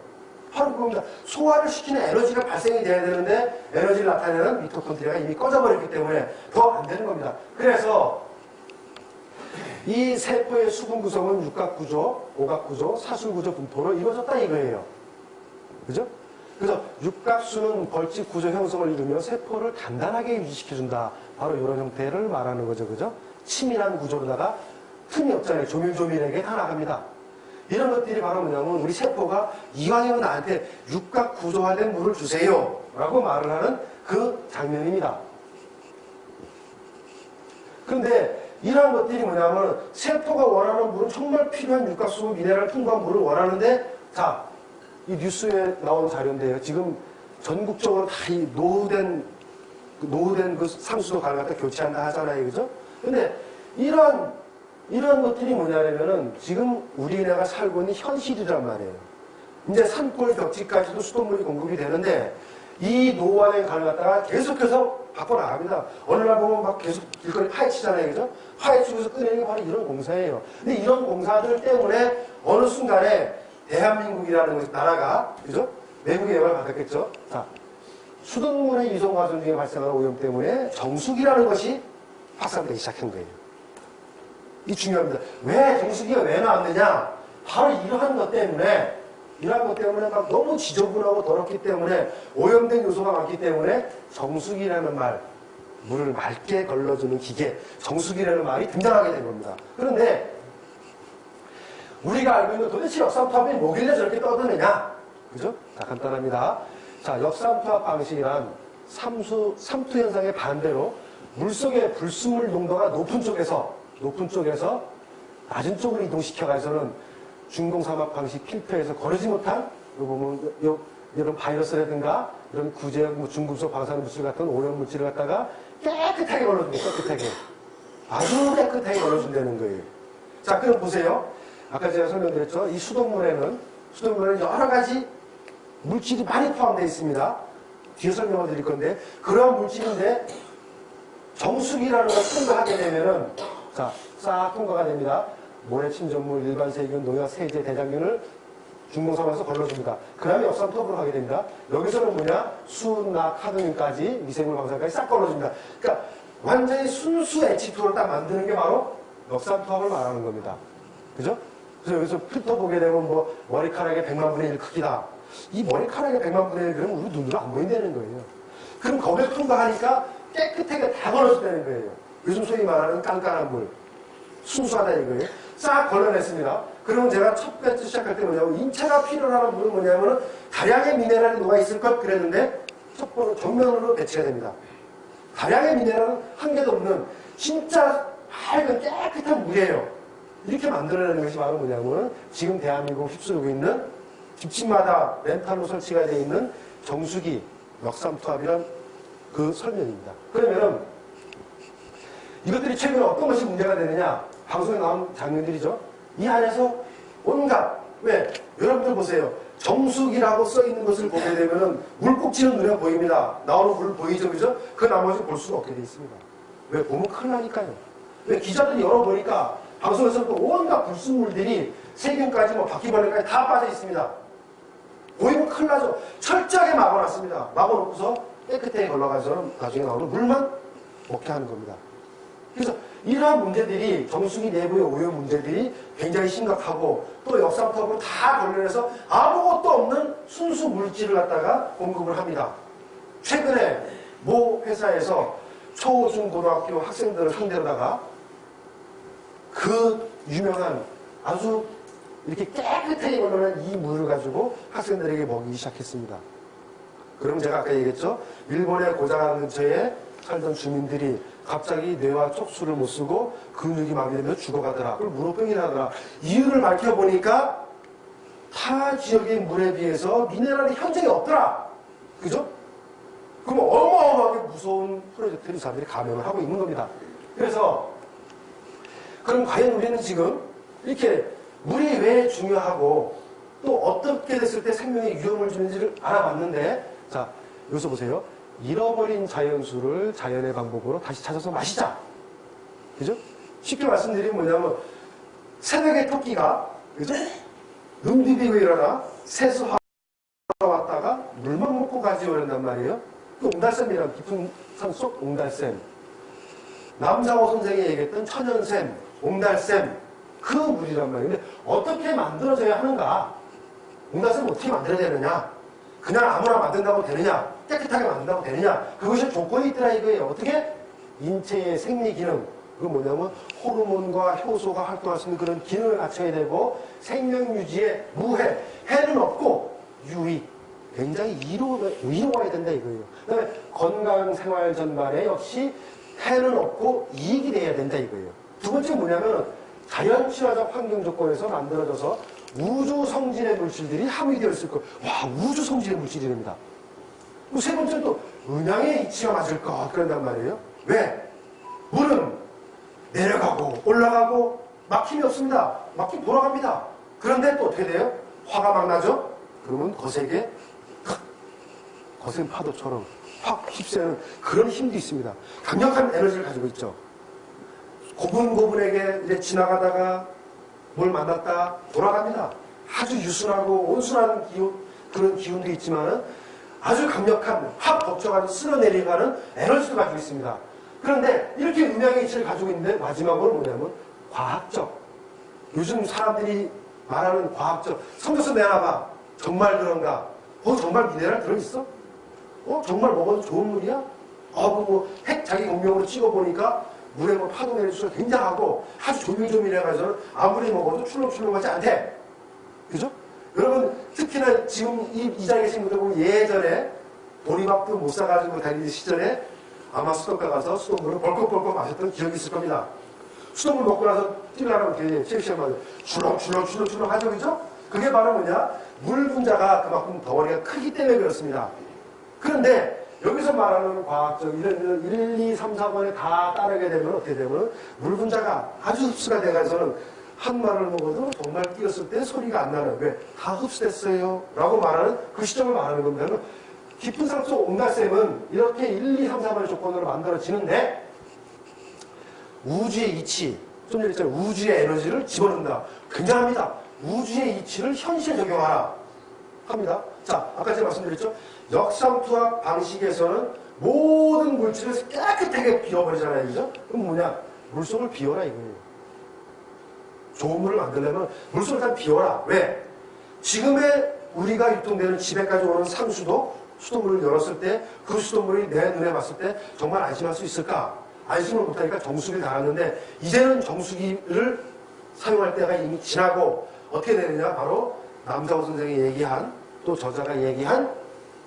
바로 그겁니다. 소화를 시키는 에너지가 발생이 돼야 되는데 에너지를 나타내는 미토콘드리아가 이미 꺼져버렸기 때문에 더 안 되는 겁니다. 그래서 이 세포의 수분 구성은 육각구조, 오각구조, 사술구조 분포로 이루어졌다 이거예요. 그죠? 그래서 육각수는 벌집구조 형성을 이루며 세포를 단단하게 유지시켜준다. 바로 이런 형태를 말하는 거죠. 그죠? 치밀한 구조로다가 틈이 없잖아요. 조밀조밀하게 다 나갑니다. 이런 것들이 바로 뭐냐면 우리 세포가 이왕이면 나한테 육각구조화된 물을 주세요. 라고 말을 하는 그 장면입니다. 그런데 이러한 것들이 뭐냐면 세포가 원하는 물은 정말 필요한 육각수 미네랄 풍부한 물을 원하는데 자, 이 뉴스에 나온 자료인데요. 지금 전국적으로 다 이 노후된 그 상수도 가을 갖다 교체한다 하잖아요. 그죠? 근데 이런 것들이 뭐냐면은 지금 우리나라가 살고 있는 현실이란 말이에요. 이제 산골 벽지까지도 수돗물이 공급이 되는데 이 노후화된 강을 갖다가 계속해서 바꿔나갑니다. 어느 날 보면 막 계속 길거리 파헤치잖아요. 그죠? 파헤치고서 꺼내는 게 바로 이런 공사예요. 근데 이런 공사들 때문에 어느 순간에 대한민국이라는 나라가, 그죠? 외국의 영향을 받았겠죠? 자, 수돗물의 이송 과정 중에 발생하는 오염 때문에 정수기라는 것이 확산되기 시작한 거예요. 이 중요합니다. 왜 정수기가 왜 나왔느냐? 바로 이러한 것 때문에 막 너무 지저분하고 더럽기 때문에 오염된 요소가 많기 때문에 정수기라는 말, 물을 맑게 걸러주는 기계, 정수기라는 말이 등장하게 된 겁니다. 그런데 우리가 알고 있는 도대체 역삼투압이 뭐길래 저렇게 떠드느냐? 그죠? 자, 간단합니다. 자, 역삼투압 방식이란 삼투 현상의 반대로 물속의 불순물 농도가 높은 쪽에서 낮은 쪽으로 이동시켜가서는 중공삼합 방식 필터에서 거르지 못한 이런 바이러스라든가 이런 구제약, 중금속 방사능 물질 같은 오염 물질을 갖다가 깨끗하게 걸러줍니다. 아주 깨끗하게 걸러준다는 거예요. 자, 그럼 보세요. 아까 제가 설명드렸죠. 이 수돗물에는 여러 가지 물질이 많이 포함되어 있습니다. 뒤에 설명을 드릴 건데, 그러한 물질인데, 정수기라는 걸 통과하게 되면은, 자, 싹 통과가 됩니다. 모래 침전물, 일반 세균, 농약, 세제, 대장균을 중공삼합에서 걸러줍니다. 그 다음에 역삼투압으로 하게 됩니다. 여기서는 뭐냐? 수, 나, 카드뮴까지, 미생물 방사까지 싹 걸러줍니다. 그러니까, 완전히 순수 H2를 딱 만드는 게 바로 역삼투압을 말하는 겁니다. 그죠? 그래서 여기서 필터 보게 되면 뭐, 머리카락의 100만 분의 1 크기다. 이 머리카락의 100만 분의 1 그러면 우리 눈으로 안 보인다는 거예요. 그럼 거기에 통과하니까 깨끗하게 다 걸러준다는 거예요. 요즘 소위 말하는 깐깐한 물. 순수하다 이거예요. 싹 걸러냈습니다. 그러면 제가 첫 번째 시작할 때 뭐냐면 인체가 필요로 하는 물은 뭐냐면은 다량의 미네랄이 녹아있을 것 그랬는데 첫 번째 정면으로 배치가 됩니다. 다량의 미네랄은 한 개도 없는 진짜 맑은 깨끗한 물이에요. 이렇게 만들어내는 것이 바로 뭐냐면 지금 대한민국 휩쓸고 있는 집집마다 렌탈로 설치가 되어 있는 정수기 역삼투압이란 그 설명입니다. 그러면은 이것들이 최근에 어떤 것이 문제가 되느냐? 방송에 나온 장면들이죠. 이 안에서 온갖, 왜? 여러분들 보세요. 정수기라고 써 있는 것을 보게 되면은 물꼭지는 눈에 보입니다. 나오는 물 보이죠, 그죠? 그 나머지 볼 수가 없게 되어 있습니다. 왜? 보면 큰일 나니까요. 왜? 기자들이 열어보니까 방송에서 또 온갖 불순물들이 세균까지 뭐 바퀴벌레까지 다 빠져 있습니다. 보이면 큰일 나죠. 철저하게 막아놨습니다. 막아놓고서 깨끗하게 걸러가서 나중에 나오는 물만 먹게 하는 겁니다. 그래서 이러한 문제들이 정수기 내부의 오염 문제들이 굉장히 심각하고 또 역삼투압으로 다 걸러내서 아무것도 없는 순수 물질을 갖다가 공급을 합니다. 최근에 모 회사에서 초, 중, 고등학교 학생들을 상대로다가 그 유명한 아주 이렇게 깨끗하게 걸러낸 이 물을 가지고 학생들에게 먹이기 시작했습니다. 그럼 제가 아까 얘기했죠? 일본의 고장한 근처에 살던 주민들이 갑자기 뇌와 촉수를 못 쓰고 근육이 마비되면서 죽어가더라. 그걸 문호병이라더라. 이유를 밝혀보니까 타 지역의 물에 비해서 미네랄이 현저히 없더라. 그죠? 그럼 어마어마하게 무서운 프로젝트를 사람들이 감행을 하고 있는 겁니다. 그래서 그럼 과연 우리는 지금 이렇게 물이 왜 중요하고 또 어떻게 됐을 때 생명에 위험을 주는지를 알아봤는데, 자, 여기서 보세요. 잃어버린 자연수를 자연의 방법으로 다시 찾아서 마시자. 그죠? 쉽게 말씀드리면 뭐냐면, 새벽에 토끼가, 그죠? 눈 비비고 일어나 세수하러 왔다가 물만 먹고 가지 그런단 말이에요. 그 옹달샘이란 깊은 산속 옹달샘. 남장호 선생이 얘기했던 천연샘, 옹달샘, 그 물이란 말이에요. 근데 어떻게 만들어져야 하는가? 옹달샘을 어떻게 만들어야 되느냐? 그냥 아무나 만든다고 되느냐? 깨끗하게 만든다고 되느냐? 그것이 조건이 있더라 이거예요. 어떻게? 인체의 생리 기능. 그건 뭐냐면 호르몬과 효소가 활동할 수 있는 그런 기능을 갖춰야 되고 생명 유지에 무해, 해는 없고 유익. 굉장히 이로워야 된다 이거예요. 그 다음에 건강 생활 전반에 역시 해는 없고 이익이 돼야 된다 이거예요. 두 번째 뭐냐면 자연 친화적 환경 조건에서 만들어져서 우주 성질의 물질들이 함유되어 있을 거예요. 와, 우주 성질의 물질이랍니다. 세 번째는 또 음양의 이치가 맞을 것 그런단 말이에요. 왜? 물은 내려가고 올라가고 막힘이 없습니다. 막힘 돌아갑니다. 그런데 또 어떻게 돼요? 화가 막 나죠? 그러면 거세게 거센 파도처럼 확 휩쓰는 그런 힘도 있습니다. 강력한 에너지를 가지고 있죠. 고분고분에게 이제 지나가다가 뭘 만났다 돌아갑니다. 아주 유순하고 온순한 그런 기운도 있지만은 아주 강력한 확 덮쳐가지고 쓸어내려가는 에너지도 가지고 있습니다. 그런데 이렇게 음양의 이치를 가지고 있는데 마지막으로 뭐냐면 과학적. 요즘 사람들이 말하는 과학적. 성경서 내놔봐. 정말 그런가? 정말 미네랄 들어있어? 정말 먹어도 좋은 물이야? 핵 자기 공룡으로 찍어보니까 물에 뭐 파도 내릴 수가 굉장하고 아주 조밀조밀해가지고 아무리 먹어도 출렁출렁하지 않대. 그죠? 여러분, 특히나 지금 이 자리에 계신 분들 보면 예전에 보리밥도 못 사가지고 다니는 시절에 아마 수도가 가서 수돗물을 벌컥벌컥 마셨던 기억이 있을 겁니다. 수돗물 먹고 나서 뛰려고 이렇게 쉐이쉐이하면 출렁출렁 하죠, 그죠? 그게 바로 뭐냐? 물 분자가 그만큼 덩어리가 크기 때문에 그렇습니다. 그런데 여기서 말하는 과학적 이런 1, 2, 3, 4번에 다 따르게 되면 어떻게 되면 물 분자가 아주 흡수가 돼가지고는 한 말을 먹어도 정말 끼었을 때 소리가 안 나는 왜? 다 흡수됐어요 라고 말하는 그 시점을 말하는 겁니다. 깊은 산속 옹달샘은 이렇게 1, 2, 3, 4번의 조건으로 만들어지는데 우주의 이치, 좀 전에 했잖아요. 우주의 에너지를 집어넣는다. 굉장합니다. 우주의 이치를 현실에 적용하라 합니다. 자, 아까 제가 말씀드렸죠. 역삼투학 방식에서는 모든 물질을 깨끗하게 비워버리잖아요. 그죠? 그럼 뭐냐? 물속을 비워라 이거예요. 좋은 물을 만들려면 물속을 다 비워라. 왜? 지금의 우리가 유통되는 집에까지 오는 상수도 수돗물을 열었을 때 그 수돗물이 내 눈에 봤을 때 정말 안심할 수 있을까? 안심을 못하니까 정수기를 달았는데 이제는 정수기를 사용할 때가 이미 지나고 어떻게 되느냐? 바로 남사호 선생이 얘기한 또 저자가 얘기한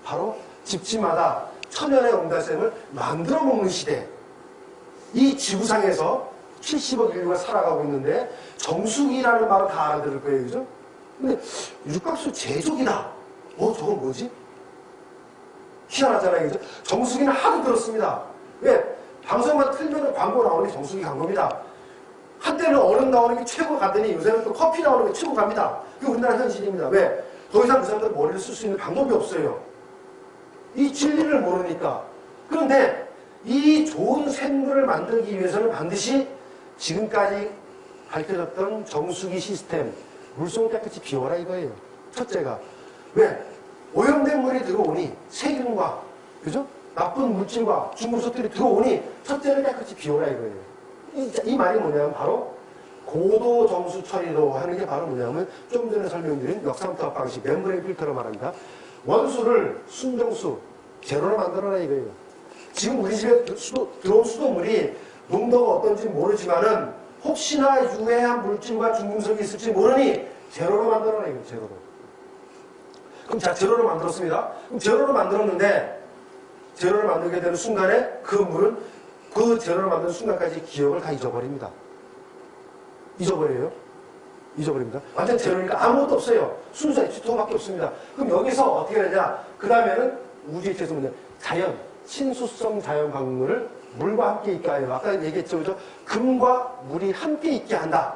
바로 집집마다 천연의 옹달샘을 만들어 먹는 시대. 이 지구상에서 70억 인류가 살아가고 있는데 정수기라는 말은 다 알아들을 거예요. 그죠? 근데 육각수 제조기다. 저건 뭐지? 희한하잖아요. 그죠? 정수기는 하도 들었습니다. 왜? 방송만 틀면 광고 나오는 게 정수기 광고입니다. 한때는 얼음 나오는 게 최고 갔더니 요새는 또 커피 나오는 게 최고 갑니다. 그게 우리나라 현실입니다. 왜? 더 이상 그 사람들 머리를 쓸 수 있는 방법이 없어요. 이 진리를 모르니까. 그런데 이 좋은 샘물을 만들기 위해서는 반드시 지금까지 밝혀졌던 정수기 시스템, 물속을 깨끗이 비워라 이거예요. 첫째가. 왜? 오염된 물이 들어오니 세균과, 그죠? 나쁜 물질과 중금속들이 들어오니 첫째는 깨끗이 비워라 이거예요. 이 말이 뭐냐면 바로 고도 정수 처리로 하는 게 바로 뭐냐면 좀 전에 설명드린 역삼투압 방식, 멤브레인 필터로 말합니다. 원수를 순정수, 제로로 만들어라 이거예요. 지금 우리 집에 들어온 수돗물이 농도가 어떤지 모르지만은 혹시나 유해한 물질과 중금속이 있을지 모르니 제로로 만들어라 이거예요. 제로로. 그럼 자, 제로로 만들었습니다. 그럼 제로로 만들었는데 제로를 만들게 되는 순간에 그 물은 그 제로를 만드는 순간까지 기억을 다 잊어버립니다. 잊어버려요? 잊어버립니다. 완전 제로니까 아무것도 없어요. 순수 H2O밖에 없습니다. 그럼 여기서 어떻게 되냐? 그 다음에는 우주의 이치에서 뭐냐? 자연, 친수성 자연 광물을 물과 함께 있게 하여. 아까 얘기했죠, 그죠? 금과 물이 함께 있게 한다.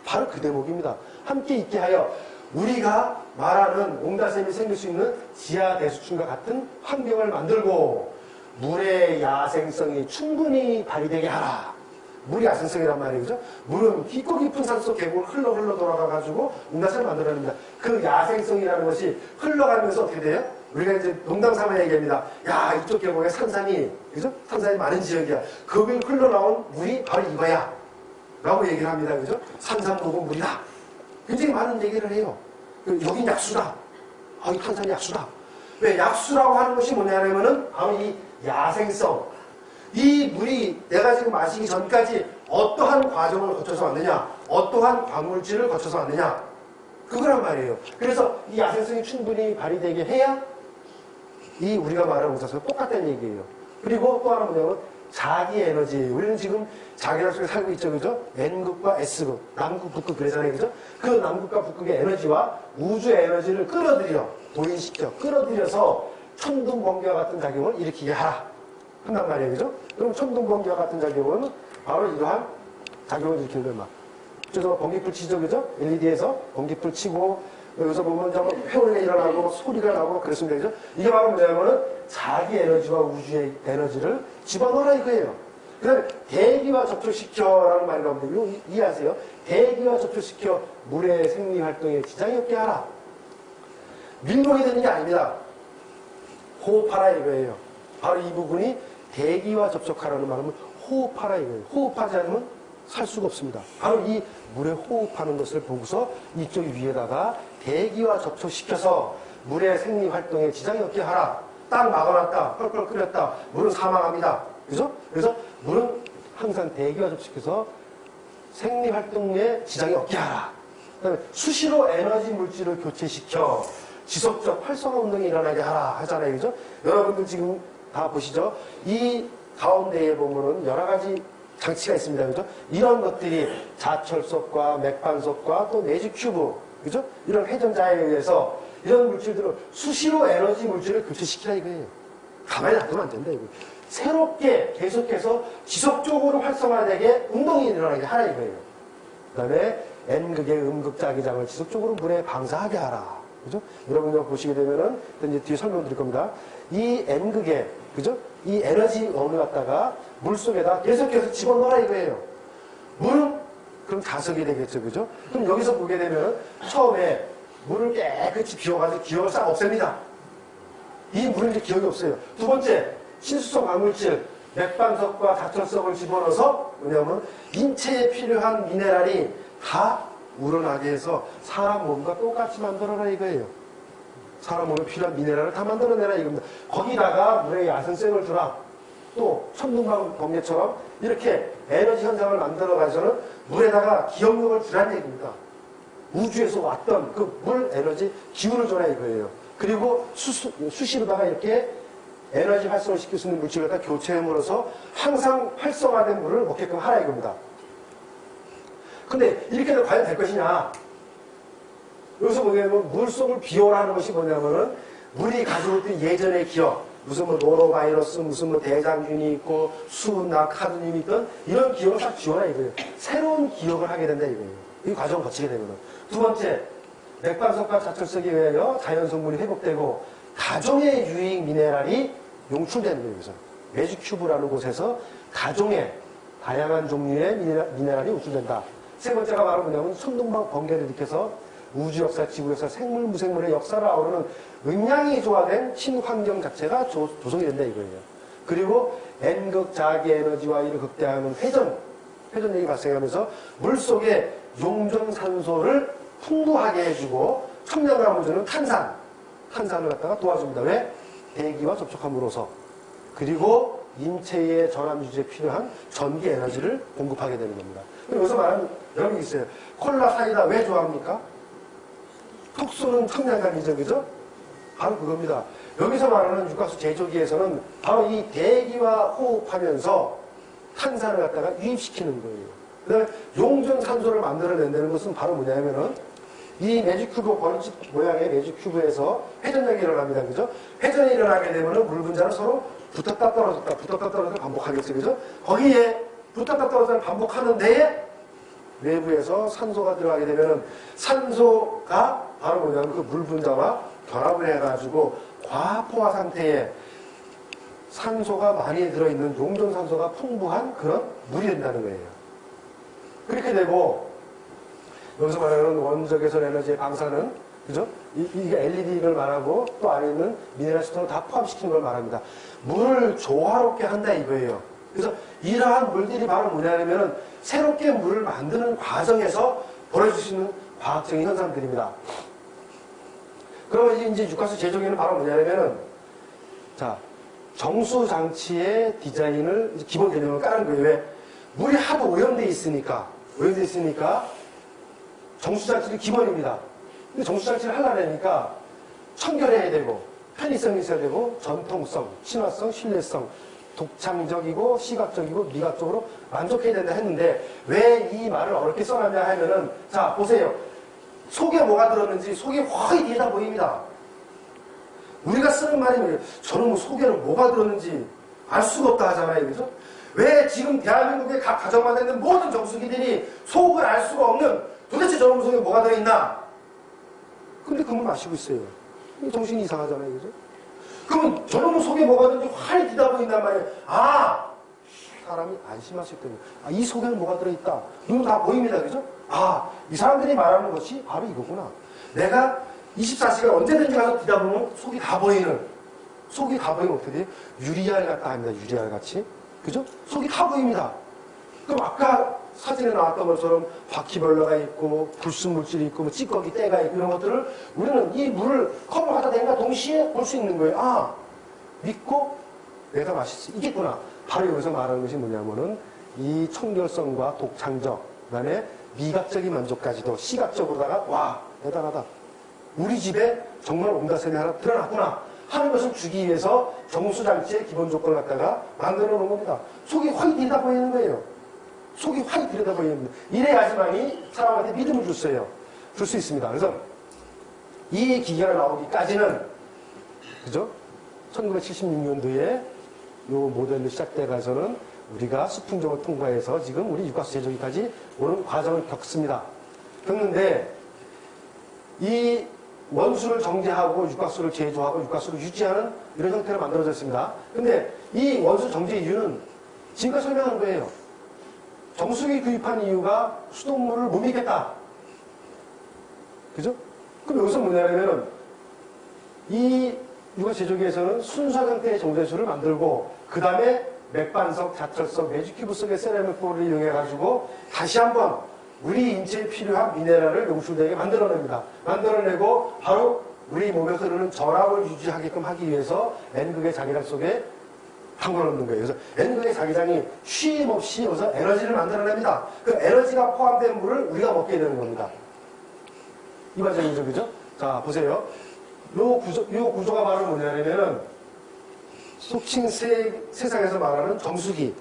바로 그 대목입니다. 함께 있게 하여 우리가 말하는 옹달샘이 생길 수 있는 지하 대수층과 같은 환경을 만들고 물의 야생성이 충분히 발휘되게 하라. 물이 야생성이란 말이에요. 그죠? 물은 깊고 깊은 산속 계곡을 흘러 돌아가가지고 옹달샘을 만들어냅니다. 그 야생성이라는 것이 흘러가면서 어떻게 돼요? 우리가 이제 농담삼아 얘기합니다. 야, 이쪽 계곡에 산산이, 그죠? 산산이 많은 지역이야. 거길 흘러나온 물이 바로 이거야. 라고 얘기를 합니다. 그죠? 산산보고 물이다. 굉장히 많은 얘기를 해요. 여긴 약수다. 이 탄산이 약수다. 왜? 약수라고 하는 것이 뭐냐면은 바로 이 야생성. 이 물이 내가 지금 마시기 전까지 어떠한 과정을 거쳐서 왔느냐, 어떠한 광물질을 거쳐서 왔느냐, 그거란 말이에요. 그래서 이 야생성이 충분히 발휘되게 해야 이 우리가 말하는 것과 똑같다는 얘기예요. 그리고 또 하나 뭐냐면 자기 에너지. 우리는 지금 자기랑 속에 살고 있죠, 그죠? N극과 S극, 남극, 북극 그러잖아요, 그죠? 그 남극과 북극의 에너지와 우주의 에너지를 끌어들여, 도인시켜, 끌어들여서 천둥 번개와 같은 작용을 일으키게 하라 한단 말이에요. 그죠? 그럼 천둥 번개와 같은 작용은 바로 이러한 작용을 일으키는 거예요. 막. 그래서 번개불 치죠. 그죠? LED에서 번개불 치고 여기서 보면 회오리가 일어나고 소리가 나고 그랬습니다. 그죠? 이게 바로 뭐냐면은 자기 에너지와 우주의 에너지를 집어넣으라 이거예요. 그 다음에 대기와 접촉시켜라는 말이 나오는데 이거 이해하세요? 대기와 접촉시켜 물의 생리활동에 지장이 없게 하라. 밀봉이 되는 게 아닙니다. 호흡하라 이거예요. 바로 이 부분이 대기와 접촉하라는 말은 호흡하라 이거예요. 호흡하지 않으면 살 수가 없습니다. 바로 이 물에 호흡하는 것을 보고서 이쪽 위에다가 대기와 접촉시켜서 물의 생리활동에 지장이 없게 하라. 딱 막아놨다. 펄펄 끓였다. 물은 사망합니다. 그죠? 그래서 물은 항상 대기와 접촉해서 생리활동에 지장이 없게 하라. 그다음에 수시로 에너지 물질을 교체시켜 지속적 활성화 운동이 일어나게 하라 하잖아요. 그죠? 여러분들 지금 다 보시죠? 이 가운데에 보면은 여러 가지 장치가 있습니다. 그죠? 이런 것들이 자철석과 맥반석과 또 내지 큐브, 그죠? 이런 회전자에 의해서 이런 물질들을 수시로 에너지 물질을 교체시키라 이거예요. 가만히 놔두면 안 된다 이거. 새롭게 계속해서 지속적으로 활성화되게 운동이 일어나게 하라 이거예요. 그 다음에 N극의 음극자기장을 지속적으로 물에 방사하게 하라. 그죠? 여러분들 보시게 되면은, 이제 뒤에 설명드릴 겁니다. 이 N극의, 그죠? 이 에너지 원을 갖다가 물 속에다 계속해서 집어넣어라 이거예요. 물은 그럼 자석이 되겠죠. 그죠? 그럼 여기서 보게 되면은 처음에 물을 깨끗이 비워가지고 기억을 싹 없앱니다. 이 물은 이제 기억이 없어요. 두 번째, 신수성 광물질, 맥반석과 자철석을 집어넣어서 뭐냐면 인체에 필요한 미네랄이 다 우러나게 해서 사람 몸과 똑같이 만들어라 이거예요. 사람 몸에 필요한 미네랄을 다 만들어내라 이겁니다. 거기다가 물에 야생성을 주라. 또 천둥방 번개처럼 이렇게 에너지 현상을 만들어가서는 물에다가 기억력을 주라는 얘기입니다. 우주에서 왔던 그 물 에너지 기운을 줘라 이거예요. 그리고 수시로다가 이렇게 에너지 활성을 시킬 수 있는 물질을 갖다 교체함으로써 항상 활성화된 물을 먹게끔 하라 이겁니다. 근데 이렇게 해도 과연 될 것이냐? 여기서 뭐냐면 물속을 비워라 하는 것이 뭐냐면은 물이 가지고 있던 예전의 기억, 무슨 뭐 노로바이러스, 무슨 뭐 대장균이 있고 수나 카드뮴이 있던 이런 기억을 싹 지워라 이거예요. 새로운 기억을 하게 된다 이거예요. 이 과정을 거치게 되면은. 두 번째, 맥반석과 자철석에 의하여 자연성분이 회복되고 가종의 유익 미네랄이 용출되는 거예요. 그래서 매주큐브라는 곳에서 가종의 다양한 종류의 미네랄이 용출된다. 세 번째가 바로 뭐냐면 천둥방 번개를 일으켜서 우주 역사, 지구 역사, 생물, 무생물의 역사를 아우르는 음양이 조화된 신환경 자체가 조성이 된다 이거예요. 그리고 N극 자기 에너지와 이를 극대화하는 회전력이 발생하면서 물속에 용존산소를 풍부하게 해주고 청량감을 주는 탄산을 갖다가 도와줍니다. 왜? 대기와 접촉함으로써. 그리고 인체의 전환 유지에 필요한 전기 에너지를 공급하게 되는 겁니다. 여기서 말하는 여러 개 있어요. 콜라, 사이다 왜 좋아합니까? 톡 쏘는 청량감이죠. 그죠? 바로 그겁니다. 여기서 말하는 육각수 제조기에서는 바로 이 대기와 호흡하면서 탄산을 갖다가 유입시키는 거예요. 그 다음에 용존산소를 만들어낸다는 것은 바로 뭐냐면은 이 매직큐브, 번지 모양의 매직큐브에서 회전력이 일어납니다. 그죠? 회전이 일어나게 되면은 물 분자는 서로 붙었다 떨어졌다, 붙었다 떨어졌다 반복하겠죠. 그죠? 거기에 붙었다 떨어졌다 반복하는 데에 외부에서 산소가 들어가게 되면은 산소가 바로 뭐냐면 그 물 분자와 결합을 해가지고 과포화 상태에 산소가 많이 들어있는 용존산소가 풍부한 그런 물이 된다는 거예요. 그렇게 되고 여기서 말하는 원적 개선 에너지의 방사는 그죠? 이게 LED를 말하고 또 안에 있는 미네랄 스톤을 다 포함시키는 걸 말합니다. 물을 조화롭게 한다 이거예요. 그래서 이러한 물들이 바로 뭐냐면은 새롭게 물을 만드는 과정에서 벌어질 수 있는 과학적인 현상들입니다. 그러면 이제 육가수 제조기는 바로 뭐냐면은 자 정수 장치의 디자인을 기본 개념을 까는 거예요. 왜? 물이 하도 오염돼 있으니까 정수장치는 기본입니다. 근데 정수장치를 하려니까 청결해야 되고 편의성이 있어야 되고 전통성, 친화성, 신뢰성, 독창적이고 시각적이고 미각적으로 만족해야 된다 했는데 왜 이 말을 어렵게 써놨냐 하면은 자 보세요. 속에 뭐가 들었는지 속에 확 뒤에다 보입니다. 우리가 쓰는 말이 뭐예요? 저는 뭐 속에는 뭐가 들었는지 알 수가 없다 하잖아요. 그죠? 왜 지금 대한민국의 각 가정마다 있는 모든 정수기들이 속을 알 수가 없는 도대체 저놈 속에 뭐가 들어있나? 근데 그걸 마시고 있어요. 정신이 이상하잖아요. 그죠? 그러면 저놈 속에 뭐가 들는지 활이 뒤다 보인단 말이에요. 아! 사람이 안심하실 때는 이 속에는 뭐가 들어있다. 눈 다 보입니다. 그죠? 이 사람들이 말하는 것이 바로 이거구나. 내가 24시간 언제든지 가서 뒤다보면 속이 다 보이는, 속이 다 보이면 어떻게 돼요? 유리알 같다 합니다. 유리알 같이. 그죠? 속이 다 보입니다. 그럼 아까 사진에 나왔던 것처럼 바퀴벌레가 있고 불순물질이 있고 뭐 찌꺼기 때가 있고 이런 것들을 우리는 이 물을 컵을 갖다 대니까 동시에 볼 수 있는 거예요. 믿고 내가 마실 수 있겠구나. 바로 여기서 말하는 것이 뭐냐면은 이 청결성과 독창적, 그 다음에 미각적인 만족까지도 시각적으로다가 와 대단하다. 우리 집에 정말 온다셈이 하나 드러났구나 하는 것을 주기 위해서 정수장치의 기본 조건을 갖다가 만들어 놓은 겁니다. 속이 확 들여다 보이는 거예요. 속이 확 들여다 보이는 겁니다. 이래야지만이 사람한테 믿음을 줄 수 있습니다. 그래서 이 기계가 나오기까지는 그죠? 1976년도에 요 모델로 시작돼 가서는 우리가 수풍정을 통과해서 지금 우리 육각수 제조기까지 오는 과정을 겪는데 이 원수를 정제하고 육각수를 제조하고 육각수를 유지하는 이런 형태로 만들어졌습니다. 근데 이 원수 정제 이유는 지금까지 설명한 거예요. 정수기 구입한 이유가 수돗물을 못 믿겠다. 그죠? 그럼 여기서 뭐냐면은 이 육각수 제조기에서는 순수한 형태의 정제수를 만들고 그 다음에 맥반석, 자철석, 매직큐브 속의 세라믹 볼을 이용해가지고 다시 한번 우리 인체에 필요한 미네랄을 용출되게 만들어냅니다. 만들어내고 바로 우리 몸에 흐르는 전압을 유지하게끔 하기 위해서 N극의 자기장 속에 담궈놓는 거예요. 그래서 N극의 자기장이 쉼 없이 여기서 에너지를 만들어냅니다. 그 에너지가 포함된 물을 우리가 먹게 되는 겁니다. 이 과정이죠. 그죠? 자, 보세요. 요 구조가 바로 뭐냐면은 속칭 세상에서 말하는 정수기.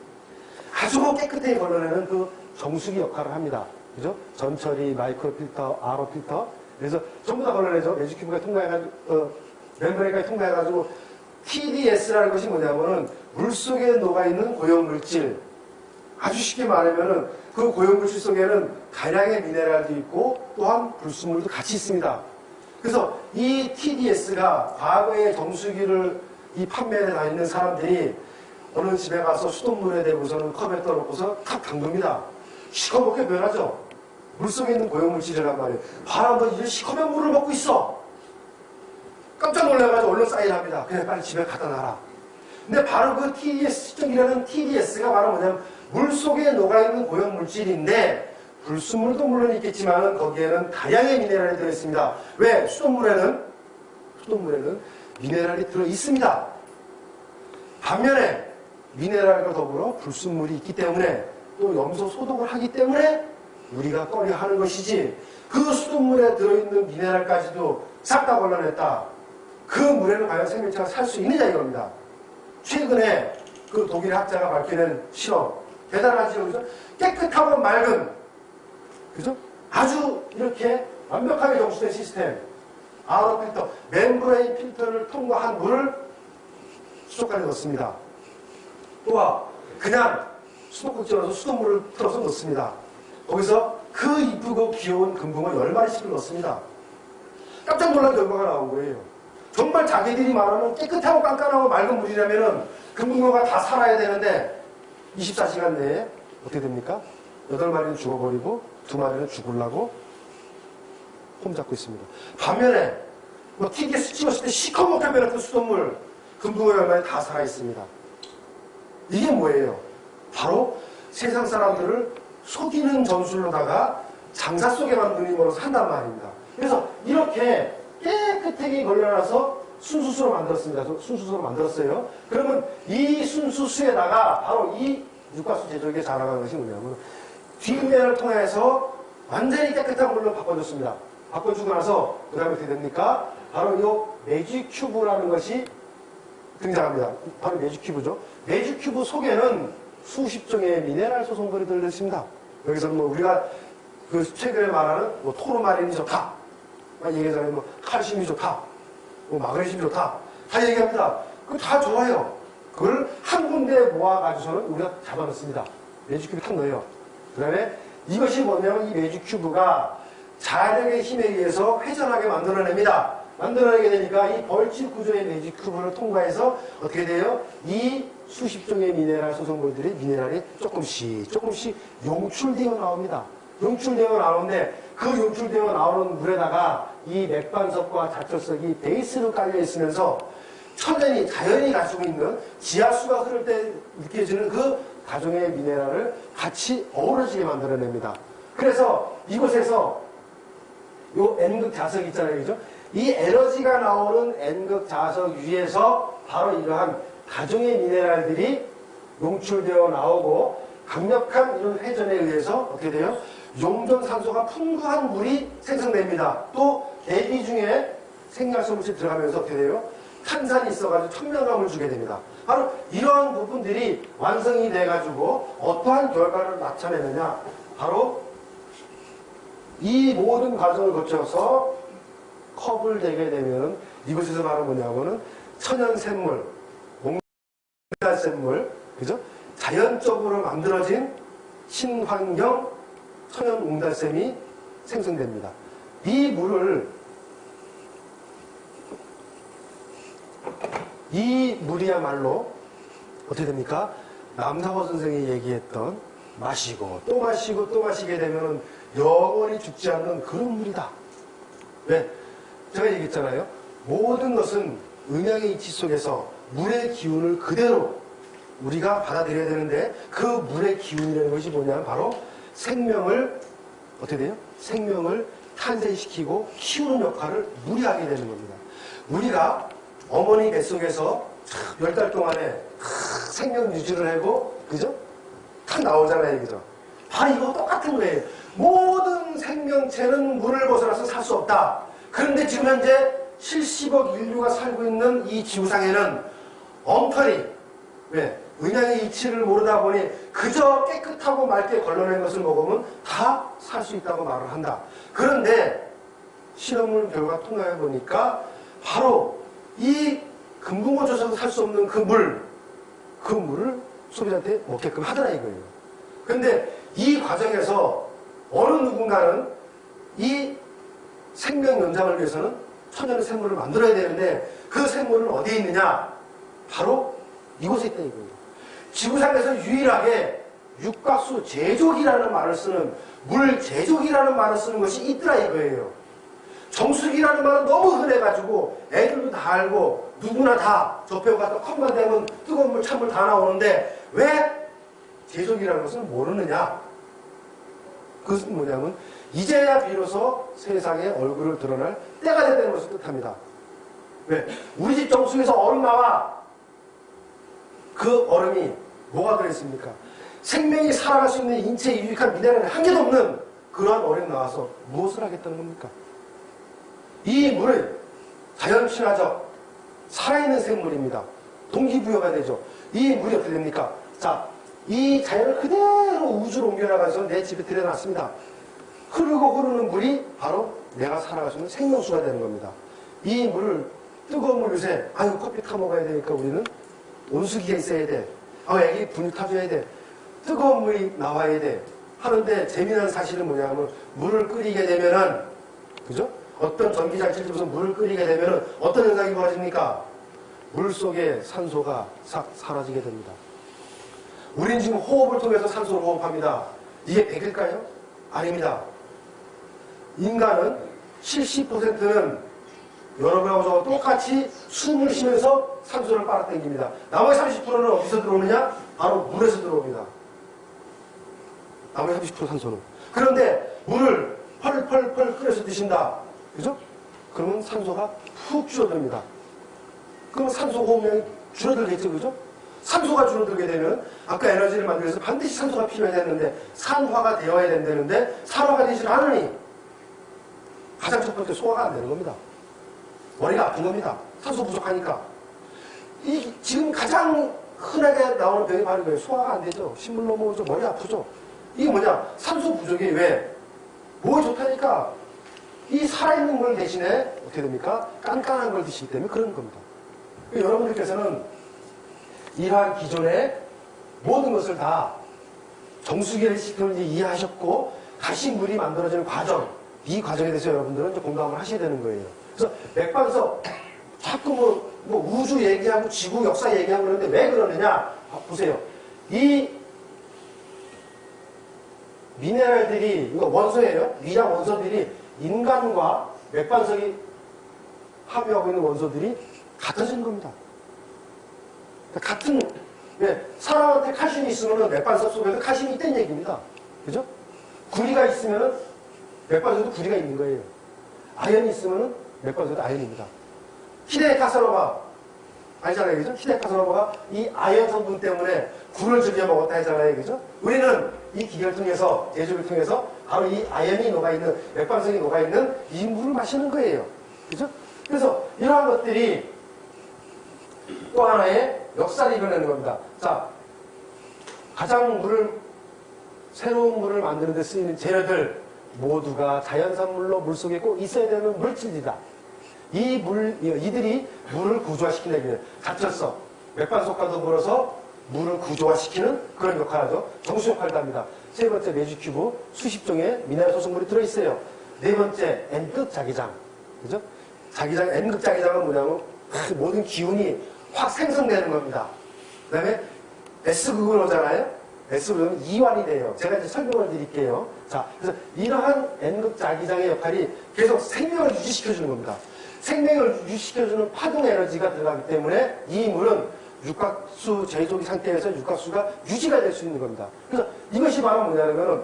아주 깨끗하게 걸러내는 그 정수기 역할을 합니다. 그죠? 전처리, 마이크로 필터, RO 필터. 그래서 전부 다 걸러내죠. 매직큐브가 통과해가지고, 멤브레인까지 통과해가지고, TDS라는 것이 뭐냐면은, 물 속에 녹아있는 고용물질. 아주 쉽게 말하면은, 그 고용물질 속에는 다량의 미네랄도 있고, 또한 불순물도 같이 있습니다. 그래서 이 TDS가 과거에 정수기를 이 판매에 다니는 사람들이 어느 집에 가서 수돗물에 대고서는 컵에 떠놓고서 탁 담급니다. 시커멓게 변하죠? 물속에 있는 고용물질이란 말이에요. 봐라, 너 이제 시커먼 물을 먹고 있어. 깜짝 놀라가지고 얼른 사인합니다. 그냥 빨리 집에 갖다 놔라. 근데 바로 그 TDS이라는 TDS가 바로 뭐냐면 물속에 녹아있는 고용물질인데 불순물도 물론 있겠지만 거기에는 다량의 미네랄이 들어있습니다. 왜? 수돗물에는 미네랄이 들어있습니다. 반면에 미네랄과 더불어 불순물이 있기 때문에 또 염소 소독을 하기 때문에 우리가 꺼려 하는 것이지 그 수돗물에 들어있는 미네랄까지도 싹 다 걸러냈다. 그 물에는 과연 생명체가 살 수 있느냐 이겁니다. 최근에 그 독일의 학자가 밝혀낸 실험 대단하죠. 그죠? 깨끗하고 맑은 그죠? 아주 이렇게 완벽하게 정수된 시스템 RO 필터, 멤브레인 필터를 통과한 물을 수도관에 넣습니다. 또한 그냥 수도꼭지로 수돗물을 틀어서 넣습니다. 거기서 그 이쁘고 귀여운 금붕어 10마리씩을 넣습니다. 깜짝 놀란 결과가 나온 거예요. 정말 자기들이 말하는 깨끗하고 깐깐하고 맑은 물이라면은 금붕어가 다 살아야 되는데 24시간 내에 어떻게 됩니까? 8마리는 죽어버리고 2마리는 죽으려고 폼 잡고 있습니다. 반면에 뭐 TDS 찍었을 때 시커멓게 변했던 수돗물 금붕어 10마리 다 살아있습니다. 이게 뭐예요? 바로 세상 사람들을 속이는 전술로다가 장사 속에 만드는 힘으로서 한단 말입니다. 그래서 이렇게 깨끗하게 걸려놔서 순수수로 만들었습니다. 순수수로 만들었어요. 그러면 이 순수수에다가 바로 이 육각수 제조기에 자랑하는 것이 뭐냐면 뒷면을 통해서 완전히 깨끗한 물로 바꿔줬습니다. 바꿔주고 나서 그 다음에 어떻게 됩니까? 바로 이 매직큐브라는 것이 등장합니다. 바로 매직큐브죠. 매직큐브 속에는 수십 종의 미네랄 소성들이 들어있습니다. 여기서 뭐 우리가 그 최근에 말하는 뭐 토르마린이 좋다. 얘기하자면 뭐 칼슘이 좋다. 뭐 마그네슘이 좋다. 다 얘기합니다. 그거 다 좋아요. 그걸 한 군데에 모아가지고서는 우리가 잡아놓습니다. 매직 큐브 탁 넣어요. 그 다음에 이것이 뭐냐면 이 매직 큐브가 자력의 힘에 의해서 회전하게 만들어냅니다. 만들어내게 되니까 이 벌집 구조의 매직 큐브를 통과해서 어떻게 돼요? 이 수십 종의 미네랄 소성물들이 미네랄이 조금씩 용출되어 나옵니다. 용출되어 나오는데 그 용출되어 나오는 물에다가 이 맥반석과 자철석이 베이스로 깔려 있으면서 천연이 자연이 가지고 있는 지하수가 흐를 때 느껴지는 그 다종의 미네랄을 같이 어우러지게 만들어냅니다. 그래서 이곳에서 요 N극 자석 있잖아요, 그죠? 이 에너지가 나오는 N극 자석 위에서 바로 이러한 다종의 미네랄들이 용출되어 나오고 강력한 이런 회전에 의해서 어떻게 돼요? 용존산소가 풍부한 물이 생성됩니다. 또 대기 중에 생활성물질이 들어가면서 어떻게 돼요? 탄산이 있어가지고 청량감을 주게 됩니다. 바로 이러한 부분들이 완성이 돼가지고 어떠한 결과를 나타내느냐? 바로 이 모든 과정을 거쳐서 컵을 대게 되면 이곳에서 바로 뭐냐면은 천연샘물, 옹달샘물, 그죠? 자연적으로 만들어진 친환경 천연 옹달샘이 생성됩니다. 이 물이야말로 어떻게 됩니까? 남사호 선생이 얘기했던 마시고 또 마시고 또 마시게 되면 영원히 죽지 않는 그런 물이다. 왜? 제가 얘기했잖아요. 모든 것은 음양의 이치 속에서 물의 기운을 그대로 우리가 받아들여야 되는데 그 물의 기운이라는 것이 뭐냐면 바로 생명을 어떻게 돼요? 생명을 탄생시키고 키우는 역할을 물이 하게 되는 겁니다. 우리가 어머니 뱃속에서 10달 동안에 생명 유지를 하고 그죠? 탁 나오잖아요, 그죠? 바로 이거 똑같은 거예요. 모든 생명체는 물을 벗어나서 살 수 없다. 그런데 지금 현재 70억 인류가 살고 있는 이 지구상에는 엉터리, 왜? 음양의 이치를 모르다 보니 그저 깨끗하고 맑게 걸러낸 것을 먹으면 다 살 수 있다고 말을 한다. 그런데 실험을 결과 통과해 보니까 바로 이 금붕어 조사도 살 수 없는 그 물을 소비자한테 먹게끔 하더라 이거예요. 그런데 이 과정에서 어느 누군가는 이 생명 연장을 위해서는 천연의 샘물을 만들어야 되는데 그 샘물은 어디에 있느냐? 바로 이곳에 있다 이거예요. 지구상에서 유일하게 육각수 제조기라는 말을 쓰는 물 제조기라는 말을 쓰는 것이 있더라 이거예요. 정수기라는 말은 너무 흔해가지고 애들도 다 알고 누구나 다 접해가서 컵만 대면 뜨거운 물, 찬물 다 나오는데 왜 제조기라는 것은 모르느냐? 그것은 뭐냐면 이제야 비로소 세상에 얼굴을 드러날 때가 됐다는 것을 뜻합니다. 왜? 우리 집 정수기에서 얼음 나와. 그 얼음이 뭐가 들어있습니까? 생명이 살아갈 수 있는 인체에 유익한 미네랄이 한 개도 없는 그러한 얼음이 나와서 무엇을 하겠다는 겁니까? 이 물은 자연 친화적 살아있는 생물입니다. 동기부여가 되죠. 이 물이 어떻게 됩니까? 자, 이 자연을 그대로 우주로 옮겨나가서 내 집에 들여놨습니다. 흐르는 물이 바로 내가 살아갈 수 있는 생명수가 되는 겁니다. 이 물을 뜨거운 물 요새 아유 커피 타 먹어야 되니까 우리는 온수기가 있어야 돼. 애기 분유 타줘야 돼. 뜨거운 물이 나와야 돼. 하는데 재미난 사실은 뭐냐면 물을 끓이게 되면은 그죠? 어떤 전기장치를 들어서 물을 끓이게 되면은 어떤 현상이 벌어집니까? 물 속에 산소가 싹 사라지게 됩니다. 우린 지금 호흡을 통해서 산소를 호흡합니다. 이게 100일까요? 아닙니다. 인간은 70%는 여러분하고 저와 똑같이 숨을 쉬면서 산소를 빨아당깁니다. 나머지 30%는 어디서 들어오느냐? 바로 물에서 들어옵니다. 나머지 30% 산소는. 그런데 물을 펄펄펄 끓여서 드신다. 그죠? 그러면 산소가 푹 줄어듭니다. 그럼 산소 호흡량이 줄어들겠죠, 그죠? 산소가 줄어들게 되면 아까 에너지를 만들기 위해서 반드시 산소가 필요해야 되는데 산화가 되어야 된다는데 산화가 되지 않으니 가장 첫 번째 소화가 안 되는 겁니다. 머리가 아픈 겁니다. 산소 부족하니까. 이 지금 가장 흔하게 나오는 병이 바로 이거예요. 소화가 안 되죠. 신물 넘어오죠. 머리 아프죠. 이게 뭐냐? 산소 부족이 왜? 뭐 좋다니까? 이 살아있는 물 대신에 어떻게 됩니까? 깐깐한 걸 드시기 때문에 그런 겁니다. 여러분들께서는 이러한 기존의 모든 것을 다 정수기를 시키는지 이해하셨고 다시 물이 만들어지는 과정, 이 과정에 대해서 여러분들은 이제 공감을 하셔야 되는 거예요. 그래서 맥반석 자꾸 뭐 우주 얘기하고 지구 역사 얘기하고 그러는데 왜 그러느냐? 보세요. 이 미네랄들이, 이거 원소예요. 미량 원소들이 인간과 맥반석이 합의하고 있는 원소들이 같아지는 겁니다. 그러니까 같은, 사람한테 칼슘이 있으면 맥반석 속에도 칼슘이 있다는 얘기입니다. 그죠? 구리가 있으면 맥반석에도 구리가 있는 거예요. 아연이 있으면 맥반석에도 아연입니다. 히데카사노바, 알잖아요. 그죠? 히데카사노바가 이 아연 성분 때문에 굴을 즐겨 먹었다 했잖아요. 그죠? 우리는 이 기계를 통해서, 제조를 통해서 바로 이 아연이 녹아있는, 맥반석이 녹아있는 이 물을 마시는 거예요. 그죠? 그래서 이러한 것들이 또 하나의 역사를 이뤄내는 겁니다. 자, 가장 새로운 물을 만드는 데 쓰이는 재료들 모두가 자연산물로 물속에 꼭 있어야 되는 물질이다. 이들이 물을 구조화시킨다. 자철석, 맥반석과 더불어서 물을 구조화시키는 그런 역할을 하죠. 정수 역할도 합니다. 세 번째, 메주큐브, 수십 종의 미네랄 소성물이 들어있어요. 네 번째, N극 자기장. 그죠? 자기장, N극 자기장은 뭐냐면 모든 기운이 확 생성되는 겁니다. 그 다음에 S극을 오잖아요. S극은 이완이 돼요. 제가 이제 설명을 드릴게요. 자, 그래서 이러한 N극 자기장의 역할이 계속 생명을 유지시켜주는 겁니다. 생명을 유지시켜주는 파동 에너지가 들어가기 때문에 이 물은 육각수 제조기 상태에서 육각수가 유지가 될 수 있는 겁니다. 그래서 이것이 바로 뭐냐면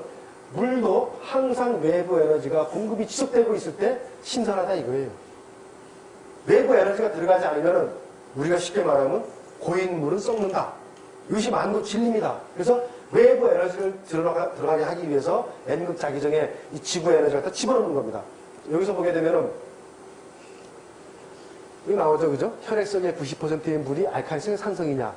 물도 항상 외부 에너지가 공급이 지속되고 있을 때 신선하다 이거예요. 외부 에너지가 들어가지 않으면 우리가 쉽게 말하면 고인 물은 썩는다. 이것이 만국 진리입니다. 그래서 외부 에너지를 들어가게 하기 위해서 N극 자기장에 이 지구의 에너지를 갖다 집어넣는 겁니다. 여기서 보게 되면은 여기 나오죠, 그죠? 혈액 속의 90%의 물이 알칼리성 산성이냐,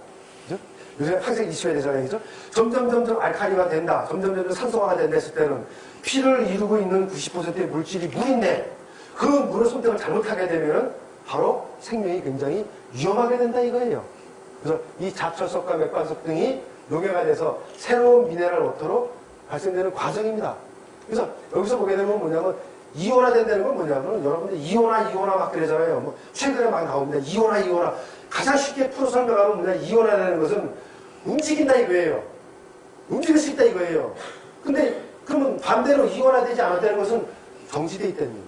그죠? 요새 항상 이슈가 되잖아요, 그죠? 점점 알칼리가 된다, 점점 산소화가 된다 했을 때는 피를 이루고 있는 90%의 물질이 물인데 그 물을 선택을 잘못하게 되면은 바로 생명이 굉장히 위험하게 된다 이거예요. 그래서 이 자철석과 맥반석 등이 용해가 돼서 새로운 미네랄 워터로 발생되는 과정입니다. 그래서 여기서 보게 되면 뭐냐면 이온화된다는 건 뭐냐면 여러분들 이온화 막 그러잖아요. 뭐 최근에 막 나옵니다. 이온화 가장 쉽게 풀어 설명하면 뭐냐 이온화라는 것은 움직인다 이거예요. 움직일 수 있다 이거예요. 근데 그러면 반대로 이온화되지 않았다는 것은 정지되어 있다는 얘기예요.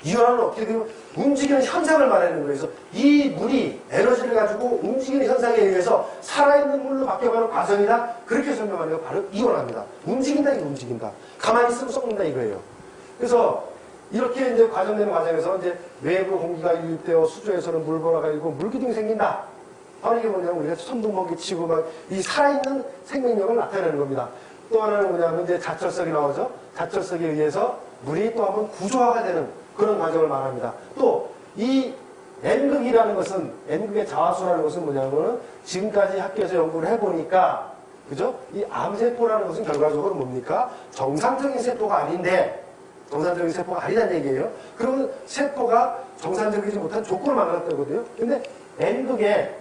이온화는 어떻게 되면 움직이는 현상을 말하는 거예요. 그래서 이 물이 에너지를 가지고 움직이는 현상에 의해서 살아있는 물로 바뀌어가는 과정이다. 그렇게 설명하는 게 바로 이온화입니다. 움직인다 이거 움직인다. 가만히 있으면 썩는다 이거예요. 그래서 이렇게 이제 과정되는 과정에서 이제 외부 공기가 유입되어 수조에서는 물보라가 일고 물기둥이 생긴다. 바로 이게 뭐냐면 우리가 천둥번개 치고 막 이 살아있는 생명력을 나타내는 겁니다. 또 하나는 뭐냐면 이제 자철석이 나오죠. 자철석에 의해서 물이 또 한번 구조화가 되는 그런 과정을 말합니다. 또 이 N극이라는 것은 N극의 자화수라는 것은 뭐냐면은 지금까지 학교에서 연구를 해보니까 그죠? 이 암세포라는 것은 결과적으로 뭡니까? 정상적인 세포가 아닌데 정상적인 세포가 아니라는 얘기예요. 그러면 세포가 정상적이지 못한 조건을 만들었다거든요. 근데 N극에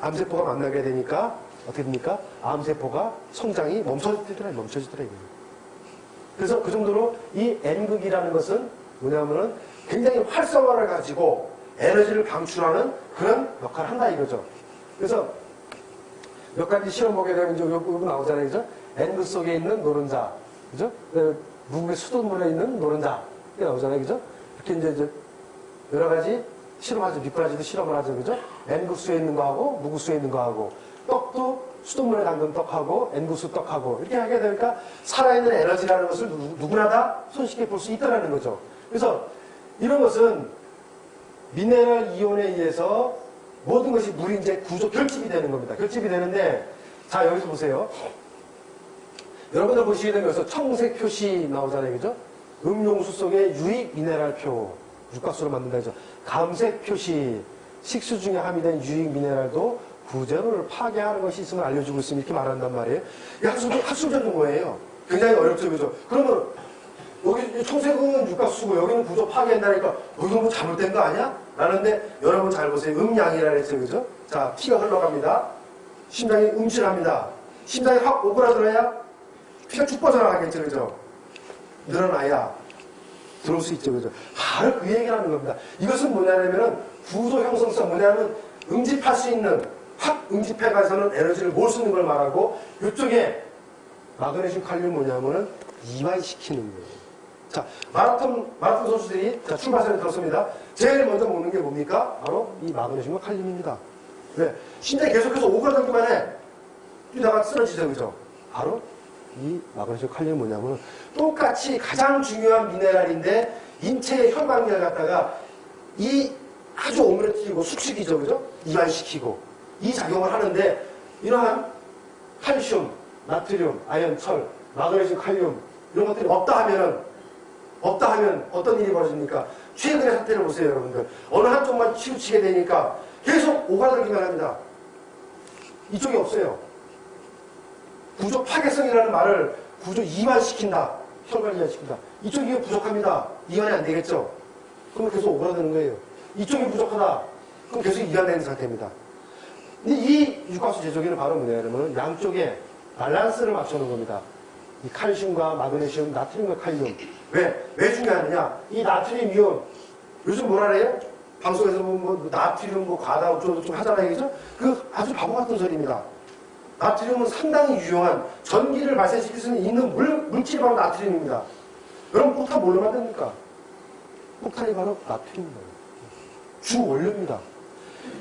암세포가 만나게 되니까 어떻게 됩니까? 암세포가 성장이 멈춰지더라 이거예요. 그래서 그 정도로 이 N극이라는 것은 뭐냐면은 굉장히 활성화를 가지고 에너지를 방출하는 그런 역할을 한다 이거죠. 그래서 몇 가지 실험 보게 되면 이제 여기 나오잖아요. 그죠? N극 속에 있는 노른자. 그죠? 무국의 수돗물에 있는 노른자. 이게 나오잖아요. 그죠? 이렇게 이제 여러 가지 실험하죠. 미꾸라지도 실험을 하죠. 그죠? N극수에 있는 거하고 무국수에 있는 거하고 떡도 수돗물에 담근 떡하고 N극수 떡하고 이렇게 하게 되니까 살아있는 에너지라는 것을 누구나 다 손쉽게 볼 수 있다는 거죠. 그래서 이런 것은 미네랄 이온에 의해서 모든 것이 물이 이제 결집이 되는 겁니다. 결집이 되는데 자 여기서 보세요. 여러분들 보시게 되면 여기서 청색 표시 나오잖아요. 그죠? 음용수 속에 유익 미네랄표 육각수로 만든다 그죠? 감색 표시 식수 중에 함유된 유익 미네랄도 구제로를 파괴하는 것이 있음을 알려주고 있으면 이렇게 말한단 말이에요. 이게 학술적 용어예요. 굉장히 어렵죠. 그죠? 그러면 청색은 육각수고 여기는 구조 파괴한다니까 여기는 뭐 잘못된 거 아니야? 라는데 여러분 잘 보세요. 음양이라 그랬죠. 그죠? 자, 피가 흘러갑니다. 심장이 움찔합니다. 심장이 확 오그라들어야 피가 쭉 뻗어나가겠죠. 그죠? 늘어나야 들어올 수 있죠. 그죠? 바로 그 얘기를 하는 겁니다. 이것은 뭐냐면은 구조 형성성 뭐냐면 응집할 수 있는 확 응집해가서는 에너지를 모을 수 있는 걸 말하고 이쪽에 마그네슘 칼륨 뭐냐면은 이완시키는 거예요. 자, 마라톤 선수들이 자, 출발선에 들었습니다. 제일 먼저 먹는 게 뭡니까? 바로 이 마그네슘과 칼륨입니다. 왜? 심장이 계속해서 오그라들기만 해. 뛰다가 쓰러지죠. 그죠? 바로 이 마그네슘 칼륨이 뭐냐면 똑같이 가장 중요한 미네랄인데 인체의 혈관계를 갖다가 이 아주 오므려뜨리고 숙식이죠. 그죠? 이완시키고 이 작용을 하는데 이러한 칼슘, 나트륨, 아연, 철, 마그네슘, 칼륨 이런 것들이 없다 하면 어떤 일이 벌어집니까? 최근의 사태를 보세요, 여러분들. 어느 한쪽만 치우치게 되니까 계속 오가들기만 합니다. 이쪽이 없어요. 구조 파괴성이라는 말을 구조 이완시킨다. 혈관 이완시킨다. 이쪽이 부족합니다. 이완이 안 되겠죠? 그럼 계속 오그라드는 거예요. 이쪽이 부족하다. 그럼 계속 이완되는 상태입니다. 근데 이 육각수 제조기는 바로 뭐냐면 양쪽에 밸런스를 맞추는 겁니다. 이 칼슘과 마그네슘, 나트륨과 칼륨. 왜 중요하느냐? 이 나트륨 이온, 요즘 뭐라 그래요? 방송에서 뭐 나트륨 과다 어쩌고 하잖아요. 그죠? 그 아주 바보 같은 소리입니다. 나트륨은 상당히 유용한 전기를 발생시킬 수 있는 물질이 바로 나트륨입니다. 여러분 폭탄 뭘로 만듭니까? 폭탄이 바로 나트륨입니다. 주 원료입니다.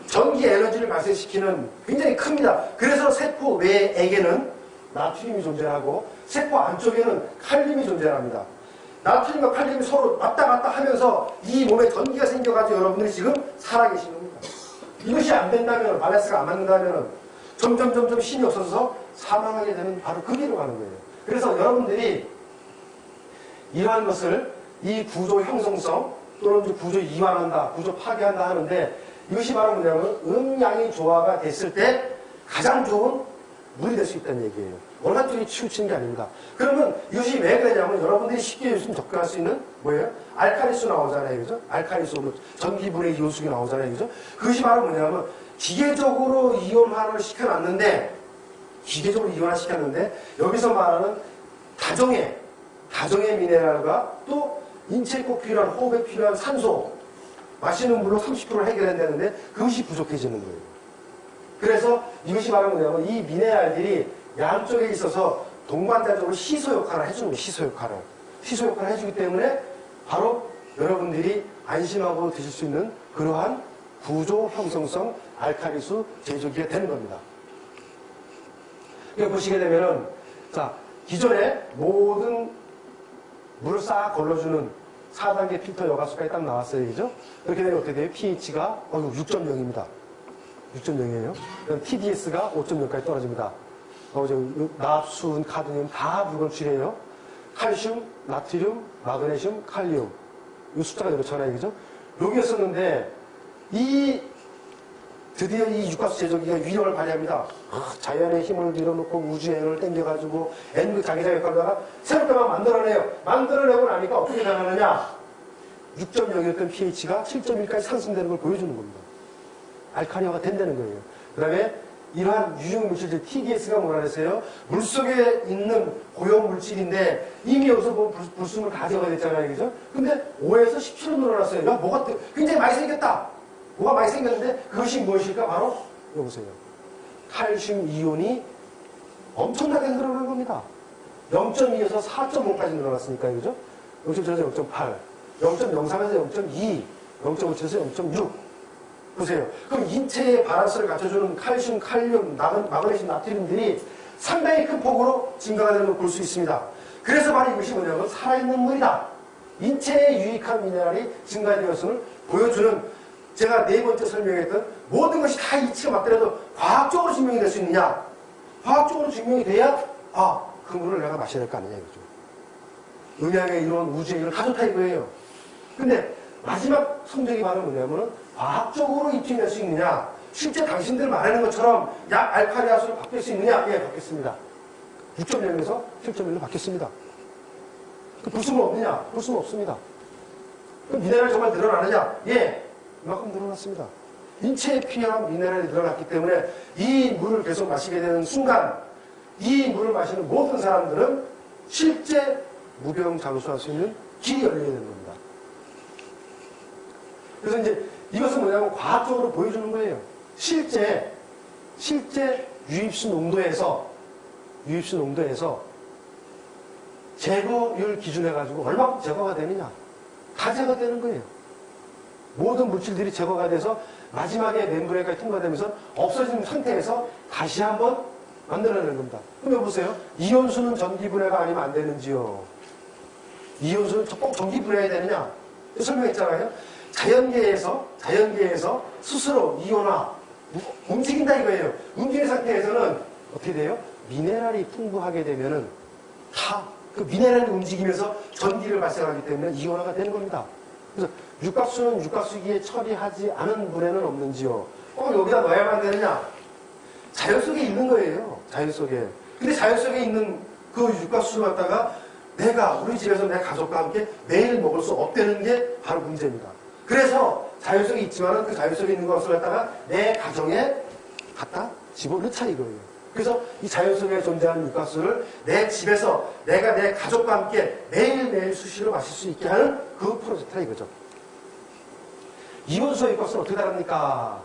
전기 에너지를 발생시키는 굉장히 큽니다. 그래서 세포 외에게는 나트륨이 존재하고 세포 안쪽에는 칼륨이 존재합니다. 나트륨과 칼륨이 서로 왔다 갔다 하면서 이 몸에 전기가 생겨가지고 여러분들이 지금 살아계시는 겁니다. 이것이 안 된다면, 밸런스가 안 맞는다면 점점 힘이 없어서 사망하게 되는 바로 그 길로 가는 거예요. 그래서 여러분들이 이러한 것을 이 구조 형성성 또는 구조 이완한다, 구조 파괴한다 하는데 이것이 바로 뭐냐면 음양이 조화가 됐을 때 가장 좋은 물이 될 수 있다는 얘기예요. 어느 한쪽이 치우치는 게 아닙니다. 그러면 이것이 왜 그러냐면 여러분들이 쉽게 요즘 접근할 수 있는 뭐예요? 알칼리수 나오잖아요. 그죠? 알칼리수, 전기분해 이온수기 나오잖아요. 그죠? 그것이 바로 뭐냐면 기계적으로 이온화를 시켜놨는데 여기서 말하는 다정의 미네랄과 또 인체에 꼭 필요한 호흡에 필요한 산소 마시는 물로 30%를 해결한다는데 그것이 부족해지는 거예요. 그래서 이것이 바로 뭐냐면 이 미네랄들이 양쪽에 있어서 동반자적으로 시소 역할을 해주는 거예요. 시소 역할을 해주기 때문에 바로 여러분들이 안심하고 드실 수 있는 그러한 구조 형성성 알칼리수 제조기가 되는 겁니다. 그러니까 보시게 되면은 자 기존에 모든 물을 싹 걸러주는 4단계 필터 여가수까지 딱 나왔어요. 그죠? 그렇게 되면 어떻게 돼요? pH가 6.0입니다. 6.0이에요. TDS가 5.0까지 떨어집니다. 납순, 카드뮴 다 불건출이에요. 칼슘, 나트륨, 마그네슘, 칼륨. 이 숫자가 이렇잖아요. 그죠? 여기였었는데 드디어 이 육각수 제조기가 위력을 발휘합니다. 자연의 힘을 밀어놓고 우주의 힘을 땡겨가지고 N그 자기장 역할다가 새롭게 막 만들어내요. 만들어내고 나니까 어떻게 변하느냐? 6.0이었던 pH가 7.1까지 상승되는 걸 보여주는 겁니다. 알카리화가 된다는 거예요. 그 다음에 이러한 유용 물질들 TDS가 뭐라 그랬어요? 물속에 있는 고용 물질인데 이미 여기서 보면 불순물 가져가 됐잖아요. 그죠? 근데 5에서 17로 늘어났어요. 야, 뭐가 굉장히 많이 생겼다. 뭐가 많이 생겼는데 그것이 무엇일까? 바로 이거 보세요. 칼슘 이온이 엄청나게 늘어난 겁니다. 0.2에서 4.5까지 늘어났으니까 그죠? 0.7에서 0.8, 0.03에서 0.2, 0.5에서 0.6 보세요. 그럼 인체의 바란스를 갖춰주는 칼슘, 칼륨, 마그네슘, 나트륨들이 상당히 큰 폭으로 증가가 되는 걸 볼 수 있습니다. 그래서 바로 이것이 뭐냐면 살아있는 물이다. 인체에 유익한 미네랄이 증가되었음을 보여주는 제가 네 번째 설명했던 모든 것이 다 이치가 맞더라도 과학적으로 증명이 될 수 있느냐? 과학적으로 증명이 돼야 그 물을 내가 마셔야 될 거 아니냐 이거죠. 음양에 이런 우주에 이런 다 좋다 이거예요. 근데 마지막 성적이 바로 뭐냐면은 과학적으로 입증될 수 있느냐? 실제 당신들 말하는 것처럼 약 알칼리아수로 바뀔 수 있느냐? 예, 바뀌었습니다. 6.0에서 7.1로 바뀌었습니다. 그 불순물 없느냐? 불순물 없습니다. 그럼 미네랄이 정말 늘어나느냐? 예, 이만큼 늘어났습니다. 인체에 필요한 미네랄이 늘어났기 때문에 이 물을 계속 마시게 되는 순간 이 물을 마시는 모든 사람들은 실제 무병장수할 수 있는 길이 열리게 되는 겁니다. 그래서 이제 이것은 뭐냐면 과학적으로 보여주는 거예요. 실제 유입수 농도에서 제거율 기준해가지고 얼마큼 제거가 되느냐. 다 제거되는 거예요. 모든 물질들이 제거가 돼서 마지막에 멤브레인까지 통과되면서 없어진 상태에서 다시 한번 만들어내는 겁니다. 그럼 여보세요. 이온수는 전기분해가 아니면 안 되는지요? 이온수는 꼭 전기분해야 되느냐? 설명했잖아요. 자연계에서 스스로 이온화, 움직인다 이거예요. 움직이는 상태에서는 어떻게 돼요? 미네랄이 풍부하게 되면은 다 그 미네랄이 움직이면서 전기를 발생하기 때문에 이온화가 되는 겁니다. 그래서 육각수는 육각수기에 처리하지 않은 물에는 없는지요? 꼭 여기다 넣어야만 되느냐? 자연 속에 있는 거예요. 자연 속에. 근데 자연 속에 있는 그 육각수를 갖다가 내가 우리 집에서 내 가족과 함께 매일 먹을 수 없다는 게 바로 문제입니다. 그래서 자연 속에 있지만은 그 자연 속에 있는 것을 갖다가 내 가정에 갖다 집어넣자 이거예요. 그래서 이 자연 속에 존재하는 육각수를 내 집에서 내가 내 가족과 함께 매일매일 수시로 마실 수 있게 하는 그 프로젝트다 이거죠. 이온수와 육각수는 어떻게 다릅니까?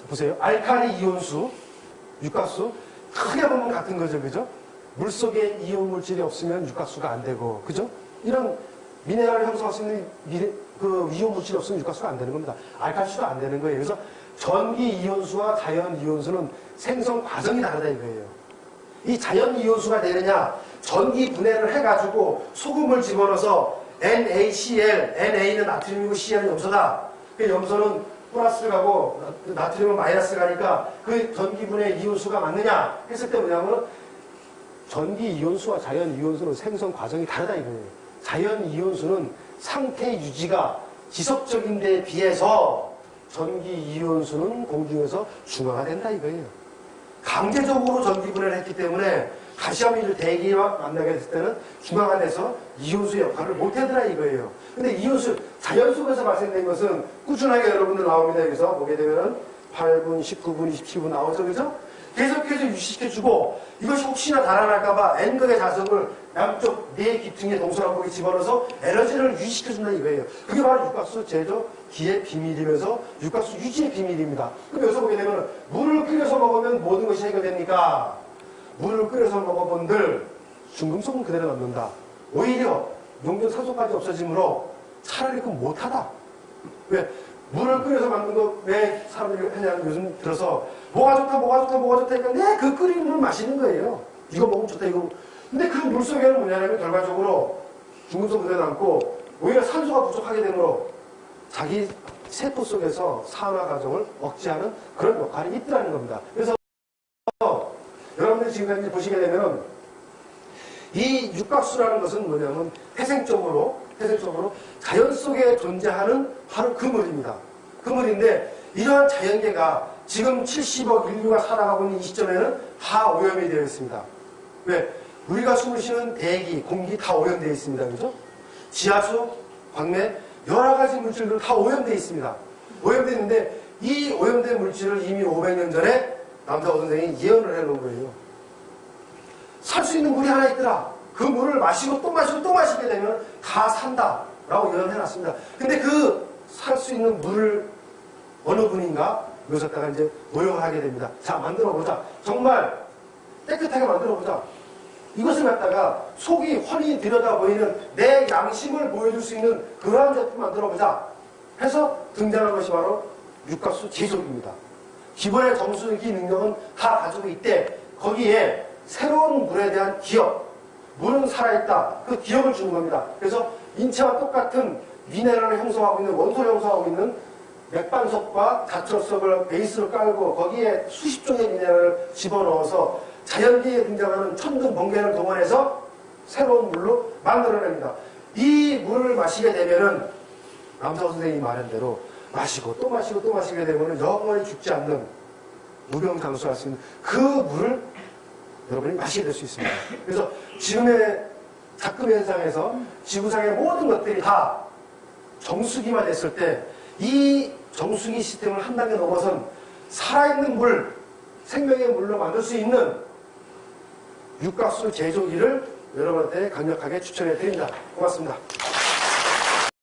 보세요. 알칼리 이온수, 육각수 크게 보면 같은 거죠. 그죠? 물속에 이온 물질이 없으면 육각수가 안 되고 그죠? 이런 미네랄을 형성할 수 있는 그 이온 물질이 없으면 육각수가 안 되는 겁니다. 알칼리수도 안 되는 거예요. 그래서 전기 이온수와 자연 이온수는 생성 과정이 다르다 이거예요. 이 자연 이온수가 되느냐? 전기 분해를 해가지고 소금을 집어넣어서 NaCl, Na는 나트륨이고 Cl은 염소다. 그 염소는 플러스 가고 나트륨은 마이너스 가니까 그 전기 분해 이온수가 맞느냐 했을 때 뭐냐면 전기 이온수와 자연 이온수는 생성 과정이 다르다 이거예요. 자연 이온수는 상태 유지가 지속적인 데에 비해서 전기 이온수는 공중에서 중화가 된다 이거예요. 강제적으로 전기 분해를 했기 때문에 다시 한번 이 대기와 만나게 됐을 때는 중화가 돼서 이온수의 역할을 못하더라 이거예요. 근데 이온수, 자연 속에서 발생된 것은 꾸준하게 여러분들 나옵니다. 여기서 보게 되면은 8분, 19분, 27분 나오죠. 그죠? 계속해서 유지시켜주고 이것이 혹시나 달아날까봐 N극의 자석을 양쪽 네 기퉁에 동서남북에 집어넣어서 에너지를 유지시켜준다 이거예요. 그게 바로 육각수 제조 기의 비밀이면서 육각수 유지의 비밀입니다. 그럼 여기서 보게 되면 물을 끓여서 먹으면 모든 것이 해결됩니까? 물을 끓여서 먹어본들 중금속은 그대로 남는다. 오히려 용존 산소까지 없어지므로 차라리 그 못하다. 왜? 물을 끓여서 만든 거 왜 사람들이 하냐면 요즘 들어서 뭐가 좋다 그러니까 네, 그 끓이는 물 마시는 거예요. 이거 먹으면 좋다 이거. 근데 그 물 속에는 뭐냐면 결과적으로 중금속 그대로 남고 오히려 산소가 부족하게 되므로 자기 세포 속에서 산화 과정을 억제하는 그런 역할이 있더라는 겁니다. 그래서 여러분들이 지금까지 보시게 되면 이 육각수라는 것은 뭐냐면 태생적으로 자연 속에 존재하는 바로 그 물입니다. 그 물인데 이러한 자연계가 지금 70억 인류가 살아가고 있는 이 시점에는 다 오염이 되어 있습니다. 왜? 우리가 숨을 쉬는 대기, 공기 다 오염되어 있습니다. 그죠? 지하수, 광맥, 여러 가지 물질들 다 오염되어 있습니다. 오염되어 있는데 이 오염된 물질을 이미 500년 전에 남자호 선생이 예언을 해놓은 거예요. 살 수 있는 물이 하나 있더라. 그 물을 마시고 또 마시고 또 마시게 되면 다 산다. 라고 예언해놨습니다. 근데 그 살 수 있는 물을 어느 분인가 묘사다가 이제 모형하게 됩니다. 자, 만들어보자. 정말 깨끗하게 만들어보자. 이것을 갖다가 속이 훤히 들여다 보이는 내 양심을 보여줄 수 있는 그러한 제품 만들어보자. 해서 등장한 것이 바로 육각수 제조기입니다. 기본의 정수기 능력은 다 가지고 있대. 거기에 새로운 물에 대한 기억, 물은 살아있다. 그 기억을 주는 겁니다. 그래서 인체와 똑같은 미네랄을 형성하고 있는, 원소를 형성하고 있는 맥반석과 자초석을 베이스로 깔고 거기에 수십 종의 미네랄을 집어넣어서 자연계에 등장하는 천둥, 번개를 동원해서 새로운 물로 만들어냅니다. 이 물을 마시게 되면은 남사호 선생님이 말한 대로 마시고 또 마시고 또 마시게 되면은 영원히 죽지 않는 무병장수할 수 있는 그 물을 여러분이 마시게 될 수 있습니다. 그래서 지금의 작금 현상에서 지구상의 모든 것들이 다 정수기화 됐을 때 이 정수기 시스템을 한 단계 넘어선 살아있는 물, 생명의 물로 만들 수 있는 육각수 제조기를 여러분한테 강력하게 추천해 드립니다. 고맙습니다.